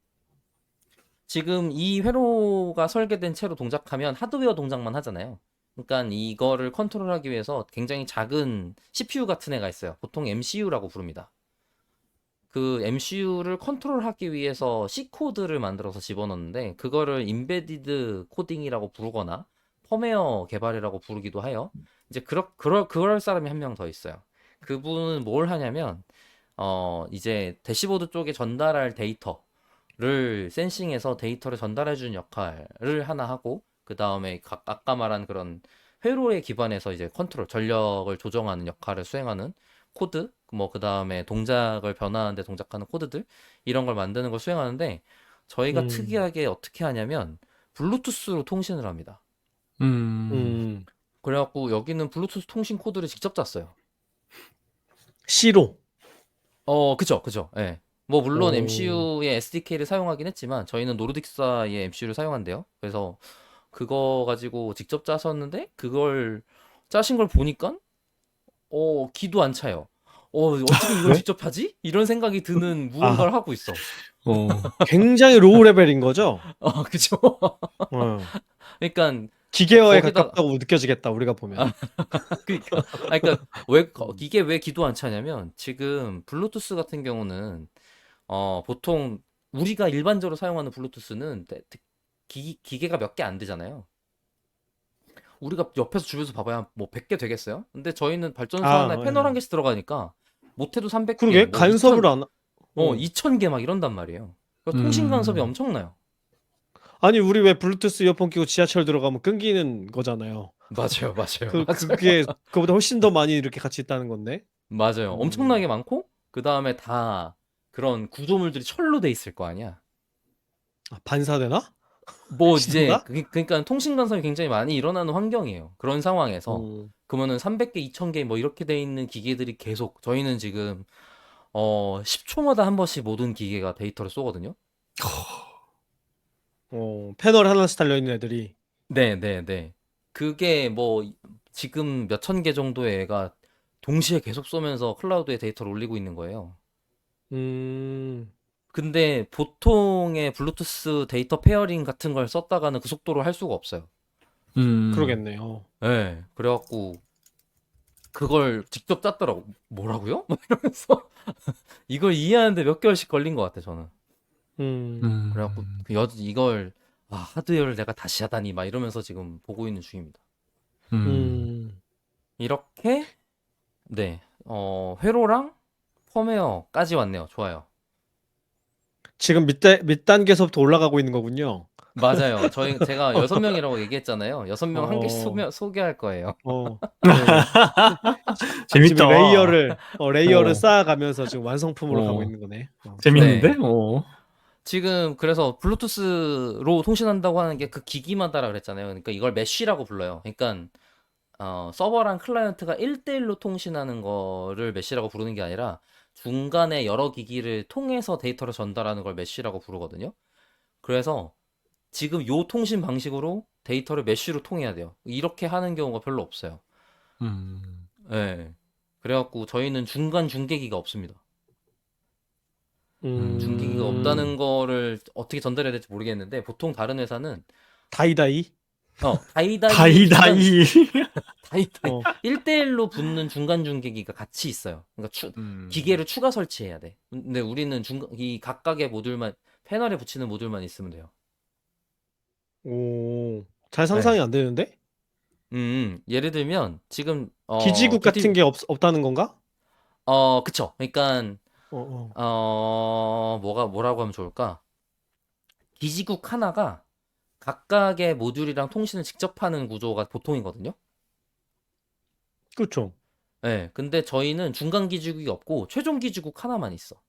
지금 이 회로가 설계된 채로 동작하면 하드웨어 동작만 하잖아요. 그러니까 이거를 컨트롤하기 위해서 굉장히 작은 CPU 같은 애가 있어요. 보통 MCU라고 부릅니다. 그 MCU를 컨트롤하기 위해서 C 코드를 만들어서 집어넣는데 그거를 임베디드 코딩이라고 부르거나 펌웨어 개발이라고 부르기도 해요. 이제 그럴 사람이 한 명 더 있어요. 그분은 뭘 하냐면 이제 대시보드 쪽에 전달할 데이터를 센싱해서 데이터를 전달해 주는 역할을 하나 하고 그 다음에 아까 말한 그런 회로에 기반해서 이제 컨트롤 전력을 조정하는 역할을 수행하는 코드 뭐 그 다음에 동작을 변화하는데 동작하는 코드들 이런 걸 만드는 걸 수행하는데 저희가 음. 특이하게 어떻게 하냐면 블루투스로 통신을 합니다. 음. 음. 그래갖고 여기는 블루투스 통신 코드를 직접 짰어요. C로. 그죠, 그죠. 예. 뭐 물론 어. MCU의 SDK를 사용하긴 했지만 저희는 노르딕사의 MCU를 사용한대요. 그래서 그거 가지고 직접 짜셨는데 그걸 짜신 걸 보니까 기도 안 차요. 어떻게 이걸 왜? 직접 하지? 이런 생각이 드는 아, 무언가를 하고 있어. 굉장히 로우 레벨인 거죠? 그죠. 어. 그러니까 기계어에 거기다 가깝다고 느껴지겠다, 우리가 보면. 그러니까 그러니까 이게 왜 기도 안 차냐면 지금 블루투스 같은 경우는 보통 우리가 일반적으로 사용하는 블루투스는 기계가 몇 개 안 되잖아요. 우리가 옆에서 주변에서 봐봐야 뭐 100개 되겠어요? 근데 저희는 발전소 하나에 패널 한 예. 개씩 들어가니까 못해도 300개, 그러게 뭐 간섭을 안 2000개 막 이런단 말이에요. 그러니까 통신 간섭이 음. 엄청나요. 아니, 우리 왜 블루투스 이어폰 끼고 지하철 들어가면 끊기는 거잖아요. 맞아요, 맞아요, 그게 그거보다 훨씬 더 많이 이렇게 같이 있다는 건데. 맞아요. 음. 엄청나게 많고 그 다음에 다 그런 구조물들이 철로 돼 있을 거 아니야. 반사되나? 뭐 이제 신호가? 그러니까 통신 간섭이 굉장히 많이 일어나는 환경이에요. 그런 상황에서 음. 그러면은 300개, 2000개 뭐 이렇게 돼 있는 기계들이 계속 저희는 지금 10초마다 한 번씩 모든 기계가 데이터를 쏘거든요. 패널 하나씩 달려 있는 애들이. 네, 네, 네. 그게 뭐 지금 몇천 개 정도의 애가 동시에 계속 쏘면서 클라우드에 데이터를 올리고 있는 거예요. 음. 근데 보통의 블루투스 데이터 페어링 같은 걸 썼다가는 그 속도로 할 수가 없어요. 그러겠네요. 네, 그래갖고 그걸 직접 짰더라고. 뭐라고요? 막 이러면서 이걸 이해하는데 몇 개월씩 걸린 것 같아 저는. 음. 그래갖고 이걸 하드웨어를 내가 다시 하다니 막 이러면서 지금 보고 있는 중입니다. 음. 이렇게 네, 회로랑 펌웨어까지 왔네요. 좋아요. 지금 밑 단계서부터 올라가고 있는 거군요. 맞아요. 제가 6명이라고 얘기했잖아요. 6명 한 개씩 어. 소개할 거예요. 네네. 지금 재밌다. 레이어를 어. 쌓아가면서 지금 완성품으로 가고 어. 있는 거네. 재밌는데? 네. 지금 그래서 블루투스로 통신한다고 하는 게 그 기기마다라 그랬잖아요. 그러니까 이걸 메쉬라고 불러요. 그러니까 서버랑 클라이언트가 1대1로 통신하는 거를 메쉬라고 부르는 게 아니라 중간에 여러 기기를 통해서 데이터를 전달하는 걸 메쉬라고 부르거든요. 그래서 지금 요 통신 방식으로 데이터를 메쉬로 통해야 돼요. 이렇게 하는 경우가 별로 없어요. 네. 그래갖고 저희는 중간 중계기가 없습니다. 중계기가 없다는 음. 거를 어떻게 전달해야 될지 모르겠는데 보통 다른 회사는 다이다이? 다이다이 중간 다이다이. 다이다이 어. 1대1로 붙는 중간 중계기가 같이 있어요. 그러니까 기계를 추가 설치해야 돼. 근데 우리는 이 각각의 모듈만 패널에 붙이는 모듈만 있으면 돼요. 오. 잘 상상이 네. 안 되는데? 예를 들면 지금 기지국 같은 게 없다는 건가? 그쵸. 그러니까 어. 뭐라고 하면 좋을까? 기지국 하나가 각각의 모듈이랑 통신을 직접 하는 구조가 보통이거든요. 그렇죠. 네, 근데 저희는 중간 기지국이 없고 최종 기지국 하나만 있어.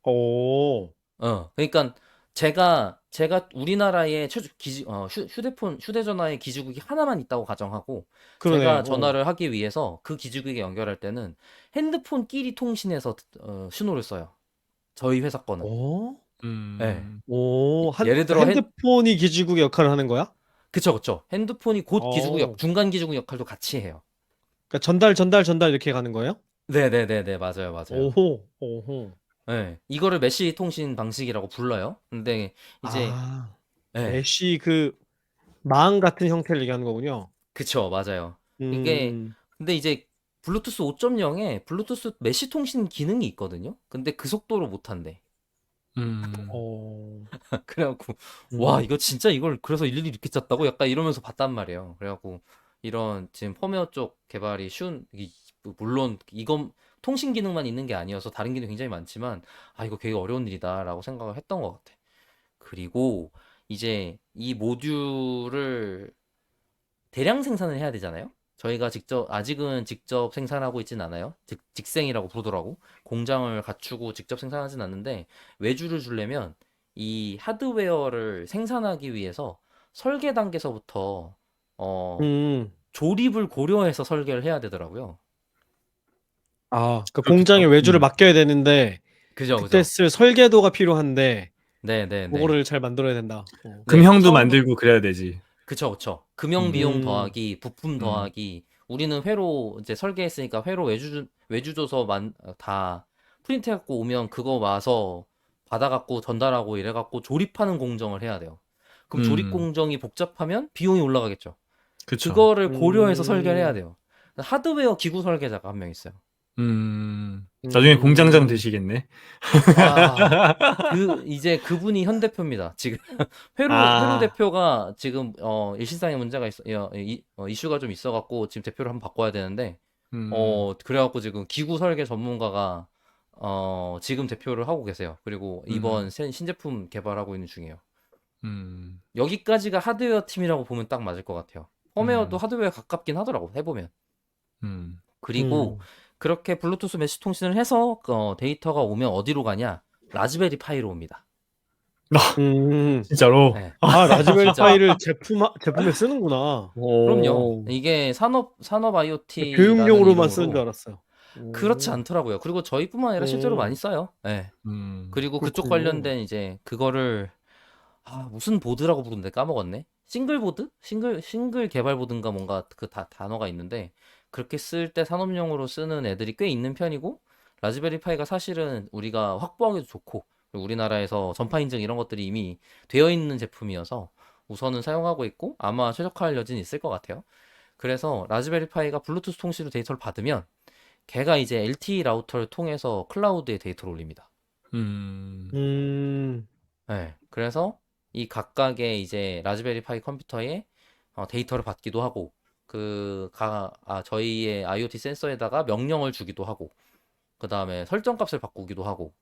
오. 그러니까 제가 우리나라에 휴대전화의 기지국이 하나만 있다고 가정하고 그러네. 제가 전화를 하기 위해서 그 기지국에 연결할 때는 핸드폰끼리 통신해서 신호를 써요. 저희 회사 거는. 오. 네. 오. 예를 들어 핸드폰이 기지국의 역할을 하는 거야? 그쵸. 핸드폰이 곧 어. 중간 기지국 역할도 같이 해요. 그러니까 전달 이렇게 가는 거예요? 네네네네, 맞아요. 오호. 네, 이거를 메시 통신 방식이라고 불러요. 근데 이제 네, 메시 그 망 같은 형태를 얘기하는 거군요. 그쵸, 맞아요. 이게 근데 이제 블루투스 5.0에 블루투스 메시 통신 기능이 있거든요. 근데 그 속도로 못 한대. 어. 그래갖고 와, 이거 진짜 이걸 그래서 일일이 이렇게 짰다고 약간 이러면서 봤단 말이에요. 그래갖고 이런 지금 펌웨어 쪽 개발이 물론 이건 통신 기능만 있는 게 아니어서 다른 기능 굉장히 많지만 이거 되게 어려운 일이다라고 생각을 했던 것 같아. 그리고 이제 이 모듈을 대량 생산을 해야 되잖아요. 저희가 아직은 직접 생산하고 있진 않아요. 직생이라고 부르더라고. 공장을 갖추고 직접 생산하진 않는데 외주를 주려면 이 하드웨어를 생산하기 위해서 설계 단계서부터 조립을 고려해서 설계를 해야 되더라고요. 그 공장에 외주를 맡겨야 되는데 그죠. 그때 쓸 설계도가 필요한데 네네네. 그거를 잘 만들어야 된다. 금형도 만들고 그래야 되지. 그쵸. 금형 비용 더하기 부품 더하기 우리는 회로 이제 설계했으니까 회로 외주 줘서 다 프린트해갖고 오면 그거 와서 받아갖고 전달하고 이래갖고 조립하는 공정을 해야 돼요. 그럼 조립 공정이 복잡하면 비용이 올라가겠죠. 그쵸. 그거를 고려해서 설계를 해야 돼요. 하드웨어 기구 설계자가 한 명 있어요. 나중에 공장장 되시겠네. 이제 그분이 현 대표입니다. 지금 회로 대표가 지금 일신상에 문제가 이슈가 좀 있어갖고 지금 대표를 한번 바꿔야 되는데 그래갖고 지금 기구 설계 전문가가 지금 대표를 하고 계세요. 그리고 이번 신제품 개발하고 있는 중이에요. 여기까지가 하드웨어 팀이라고 보면 딱 맞을 것 같아요. 펌웨어도 하드웨어 가깝긴 하더라고 해보면. 그리고 그렇게 블루투스 메시 통신을 해서 데이터가 오면 어디로 가냐? 라즈베리 파이로 옵니다. 진짜로? 네. 라즈베리 진짜. 파이를 제품에 쓰는구나. 그럼요. 이게 산업 IoT 교육용으로만 쓰는 줄 알았어요. 그렇지 않더라고요. 그리고 저희뿐만 아니라 실제로 많이 써요. 네. 그리고 그쪽 관련된 이제 그거를 무슨 보드라고 부르는데 까먹었네. 싱글 보드? 싱글 개발 보드인가 뭔가 그 단어가 있는데 그렇게 쓸 때 산업용으로 쓰는 애들이 꽤 있는 편이고 라즈베리 파이가 사실은 우리가 확보하기도 좋고 우리나라에서 전파 인증 이런 것들이 이미 되어 있는 제품이어서 우선은 사용하고 있고 아마 최적화할 여지는 있을 것 같아요. 그래서 라즈베리 파이가 블루투스 통신으로 데이터를 받으면 걔가 이제 LTE 라우터를 통해서 클라우드에 데이터를 올립니다. 네, 그래서 이 각각의 이제 라즈베리 파이 컴퓨터에 데이터를 받기도 하고 저희의 IoT 센서에다가 명령을 주기도 하고 그 다음에 설정값을 바꾸기도 하고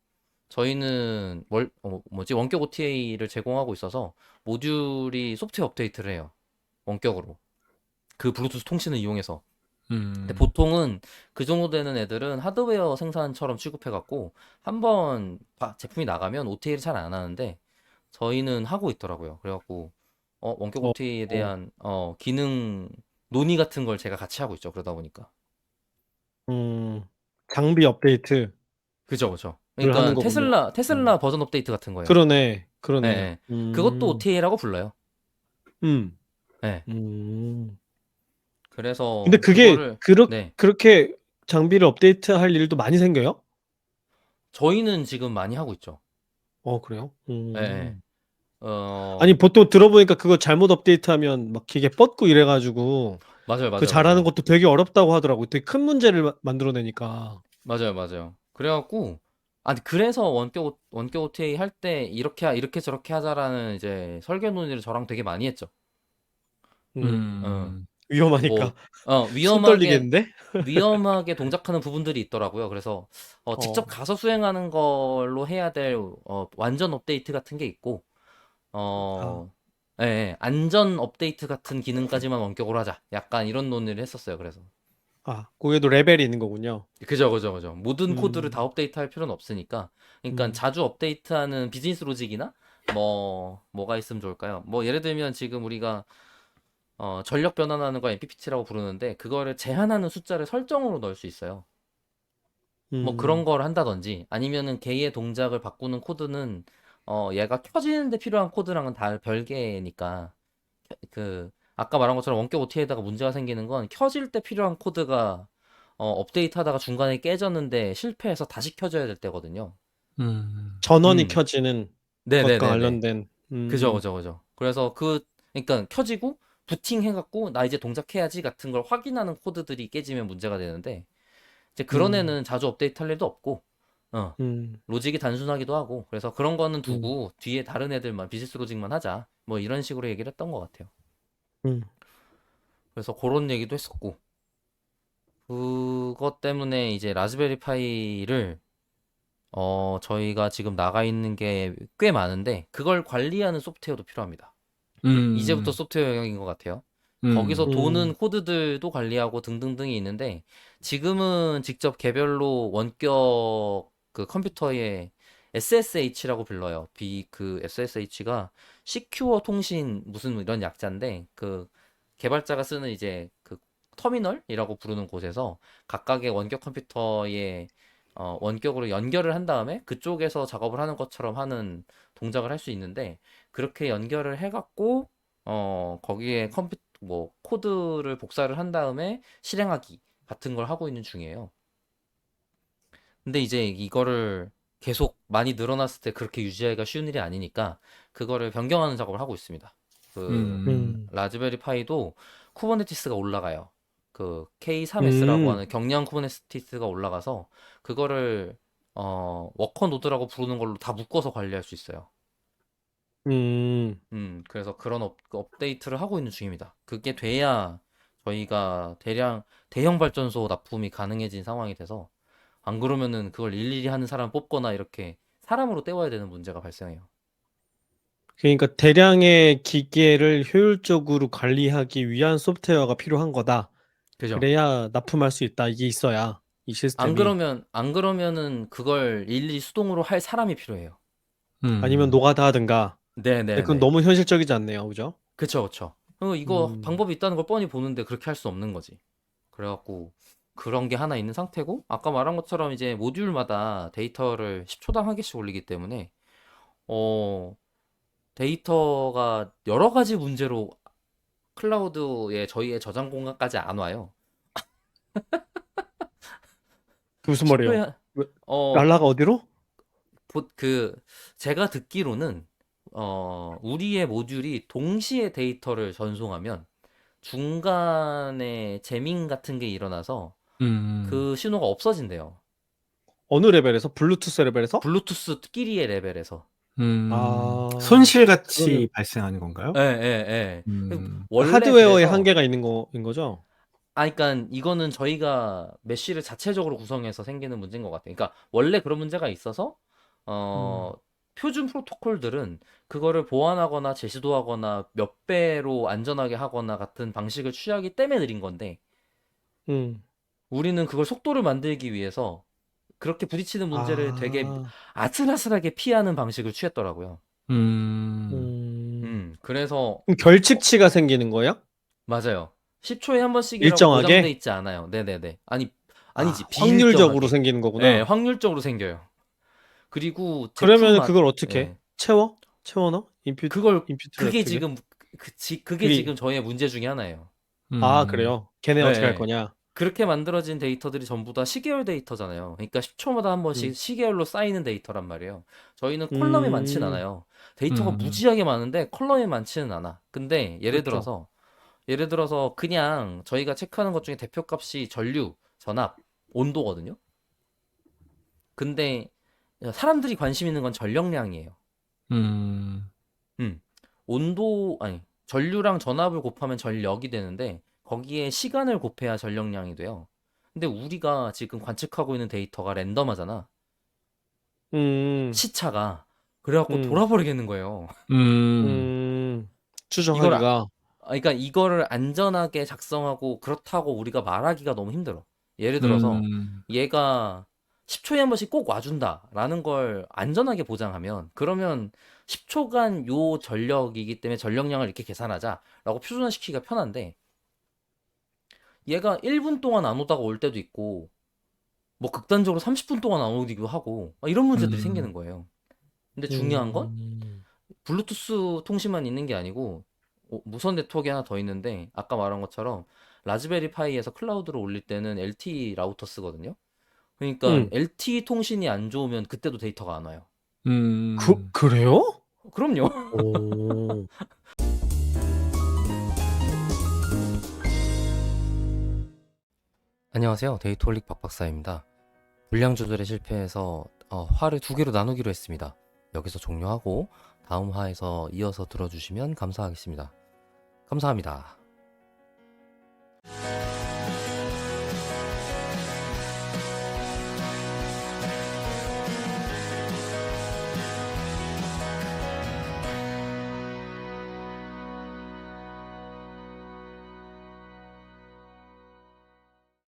저희는 원격 OTA를 제공하고 있어서 모듈이 소프트웨어 업데이트를 해요. 원격으로 그 블루투스 통신을 이용해서. 근데 보통은 그 정도 되는 애들은 하드웨어 생산처럼 취급해갖고 한번 제품이 나가면 OTA를 잘 안 하는데 저희는 하고 있더라고요. 그래갖고 원격 OTA에 대한 기능 논의 같은 걸 제가 같이 하고 있죠. 그러다 보니까. 장비 업데이트. 그죠. 하는 그러니까 거군요. 테슬라 버전 업데이트 같은 거예요. 그러네. 네. 그것도 OTA라고 불러요. 네. 그래서 근데 그게 네. 그렇게 장비를 업데이트할 일도 많이 생겨요? 저희는 지금 많이 하고 있죠. 그래요? 네. 아니 어, 보통 들어보니까 그거 잘못 업데이트하면 막 기계 뻗고 이래가지고 맞아요, 그 맞아요, 잘하는 맞아요. 것도 되게 어렵다고 하더라고. 되게 큰 문제를 만들어내니까. 맞아요, 맞아요. 그래갖고, 아니, 그래서 원격 OTA 할 때 이렇게 저렇게 하자라는 이제 설계 논의를 저랑 되게 많이 했죠. 어, 음. 위험하니까 뭐, 손 위험하게, 떨리겠는데? 위험하게 동작하는 부분들이 있더라고요. 그래서, 직접 어. 가서 수행하는 걸로 해야 될, 완전 업데이트 같은 게 있고, 아, 예, 예, 안전 업데이트 같은 기능까지만 원격으로 하자. 약간 이런 논의를 했었어요. 그래서. 거기에도 레벨이 있는 거군요. 그죠, 그죠, 그죠. 모든 코드를 다 음, 업데이트할 필요는 없으니까. 그러니까 음, 자주 업데이트하는 비즈니스 로직이나 뭐가 있으면 좋을까요? 뭐 예를 들면 지금 우리가 전력 변환하는 거 MPPT라고 부르는데 그거를 제한하는 숫자를 설정으로 넣을 수 있어요. 뭐 그런 음, 걸 한다든지 아니면은 개의 동작을 바꾸는 코드는 얘가 켜지는데 필요한 코드랑은 다 별개니까 아까 말한 것처럼 원격 OTA에다가 문제가 생기는 건 켜질 때 필요한 코드가 업데이트 하다가 중간에 깨졌는데 실패해서 다시 켜져야 될 때거든요. 음. 전원이 음, 켜지는 것과 네네네네. 관련된, 그죠, 그죠, 그죠. 그래서 그러니까 켜지고 부팅 해갖고 나 이제 동작해야지 같은 걸 확인하는 코드들이 깨지면 문제가 되는데 이제 그런 음, 애는 자주 업데이트 할 일도 없고, 어, 음, 로직이 단순하기도 하고, 그래서 그런 거는 음, 두고 뒤에 다른 애들만 비즈니스 로직만 하자. 뭐 이런 식으로 얘기를 했던 것 같아요. 음, 그래서 그런 얘기도 했었고, 그것 때문에 이제 라즈베리 파이를 저희가 지금 나가 있는 게 꽤 많은데 그걸 관리하는 소프트웨어도 필요합니다. 이제부터 음. 소프트웨어 영역인 것 같아요. 음. 거기서 음, 도는 코드들도 관리하고 등등등이 있는데 지금은 직접 개별로 원격 그 컴퓨터에 SSH라고 불러요. 그 SSH가 시큐어 통신 무슨 이런 약자인데 그 개발자가 쓰는 이제 그 터미널이라고 부르는 곳에서 각각의 원격 컴퓨터에 원격으로 연결을 한 다음에 그쪽에서 작업을 하는 것처럼 하는 동작을 할 수 있는데 그렇게 연결을 해갖고 거기에 뭐 코드를 복사를 한 다음에 실행하기 같은 걸 하고 있는 중이에요. 근데 이제 이거를 계속 많이 늘어났을 때 그렇게 유지하기가 쉬운 일이 아니니까 그거를 변경하는 작업을 하고 있습니다. 그 음. 음, 라즈베리 파이도 쿠버네티스가 올라가요. 그 K3S라고 음, 하는 경량 쿠버네티스가 올라가서 그거를 워커 노드라고 부르는 걸로 다 묶어서 관리할 수 있어요. 그래서 그런 업데이트를 하고 있는 중입니다. 그게 돼야 저희가 대형 발전소 납품이 가능해진 상황이 돼서 안 그러면은 그걸 일일이 하는 사람 뽑거나 이렇게 사람으로 때워야 되는 문제가 발생해요. 그러니까 대량의 기계를 효율적으로 관리하기 위한 소프트웨어가 필요한 거다. 그죠? 그래야 납품할 수 있다. 이게 있어야 이 시스템이. 안 그러면은 그걸 일일이 수동으로 할 사람이 필요해요. 아니면 음. 노가다 하든가. 근데 그건 네네네. 너무 현실적이지 않네요. 그죠? 그쵸, 그쵸. 이거 음, 방법이 있다는 걸 뻔히 보는데 그렇게 할 수 없는 거지. 그래갖고 그런 게 하나 있는 상태고 아까 말한 것처럼 이제 모듈마다 데이터를 10초당 한 개씩 올리기 때문에 어 데이터가 여러 가지 문제로 클라우드에 저희의 저장 공간까지 안 와요. 그 무슨 말이에요? 10초에 왜- 어 날라가 어디로? 그 제가 듣기로는 우리의 모듈이 동시에 데이터를 전송하면 중간에 재밍 같은 게 일어나서 음. 그 신호가 없어진대요. 어느 레벨에서? 블루투스 레벨에서? 블루투스끼리의 레벨에서. 그러면 손실같이 발생하는 건가요? 예, 예, 예. 음. 원래 하드웨어의 그래서 한계가 있는 거인 거죠? 그러니까 이거는 저희가 메쉬를 자체적으로 구성해서 생기는 문제인 것 같아요. 그러니까 원래 그런 문제가 있어서 어, 음, 표준 프로토콜들은 그거를 보완하거나 제시도하거나 몇 배로 안전하게 하거나 같은 방식을 취하기 때문에 느린 건데 음. 우리는 그걸 속도를 만들기 위해서 그렇게 부딪히는 문제를 되게 아, 아슬아슬하게 피하는 방식을 취했더라고요. 음. 그래서 그럼 결집치가 생기는 거예요? 맞아요. 10초에 한 번씩이라고 보장돼 일정하게? 있지 않아요. 네네네. 아니지. 확률적으로 비일정하게. 생기는 예, 거구나. 확률적으로 생겨요. 그리고 그러면 그걸 어떻게? 예. 채워? 채워넣어? 임퓨트를 그게 어떻게 해? 지금, 그게 그게, 지금 저희의 문제 중에 하나예요. 음. 그래요? 걔네 예, 어떻게 할 예. 거냐? 그렇게 만들어진 데이터들이 전부 다 시계열 데이터잖아요. 그러니까 10초마다 한 번씩 음. 시계열로 쌓이는 데이터란 말이에요. 저희는 컬럼이 많진 음. 않아요. 데이터가 음. 무지하게 많은데 컬럼이 많지는 않아. 근데 그렇죠. 예를 들어서 그냥 저희가 체크하는 것 중에 대표값이 전류, 전압, 온도거든요. 근데 사람들이 관심 있는 건 전력량이에요. 음. 전류랑 전압을 곱하면 전력이 되는데 거기에 시간을 곱해야 전력량이 돼요. 근데 우리가 지금 관측하고 있는 데이터가 랜덤하잖아. 음. 시차가. 그래갖고 음. 돌아버리겠는 거예요. 음. 이걸 추정하기가. 그러니까 이거를 안전하게 작성하고 그렇다고 우리가 말하기가 너무 힘들어. 예를 들어서 음. 얘가 10초에 한 번씩 꼭 와준다라는 걸 안전하게 보장하면 그러면 10초간 요 전력이기 때문에 전력량을 이렇게 계산하자라고 표준화시키기가 편한데 얘가 1분 동안 안 오다가 올 때도 있고 뭐 극단적으로 30분 동안 안 오기도 하고 이런 문제들이 생기는 음. 거예요. 근데 중요한 건 음. 블루투스 통신만 있는 게 아니고 무선 네트워크가 하나 더 있는데 아까 말한 것처럼 라즈베리 파이에서 클라우드로 올릴 때는 LTE 라우터 쓰거든요. 그러니까 음. LTE 통신이 안 좋으면 그때도 데이터가 안 와요. 음. 그래요? 그럼요. 오. 안녕하세요. 데이터홀릭 박박사입니다. 물량 조절에 실패해서 화를 2개로 나누기로 했습니다. 여기서 종료하고 다음 화에서 이어서 들어주시면 감사하겠습니다. 감사합니다.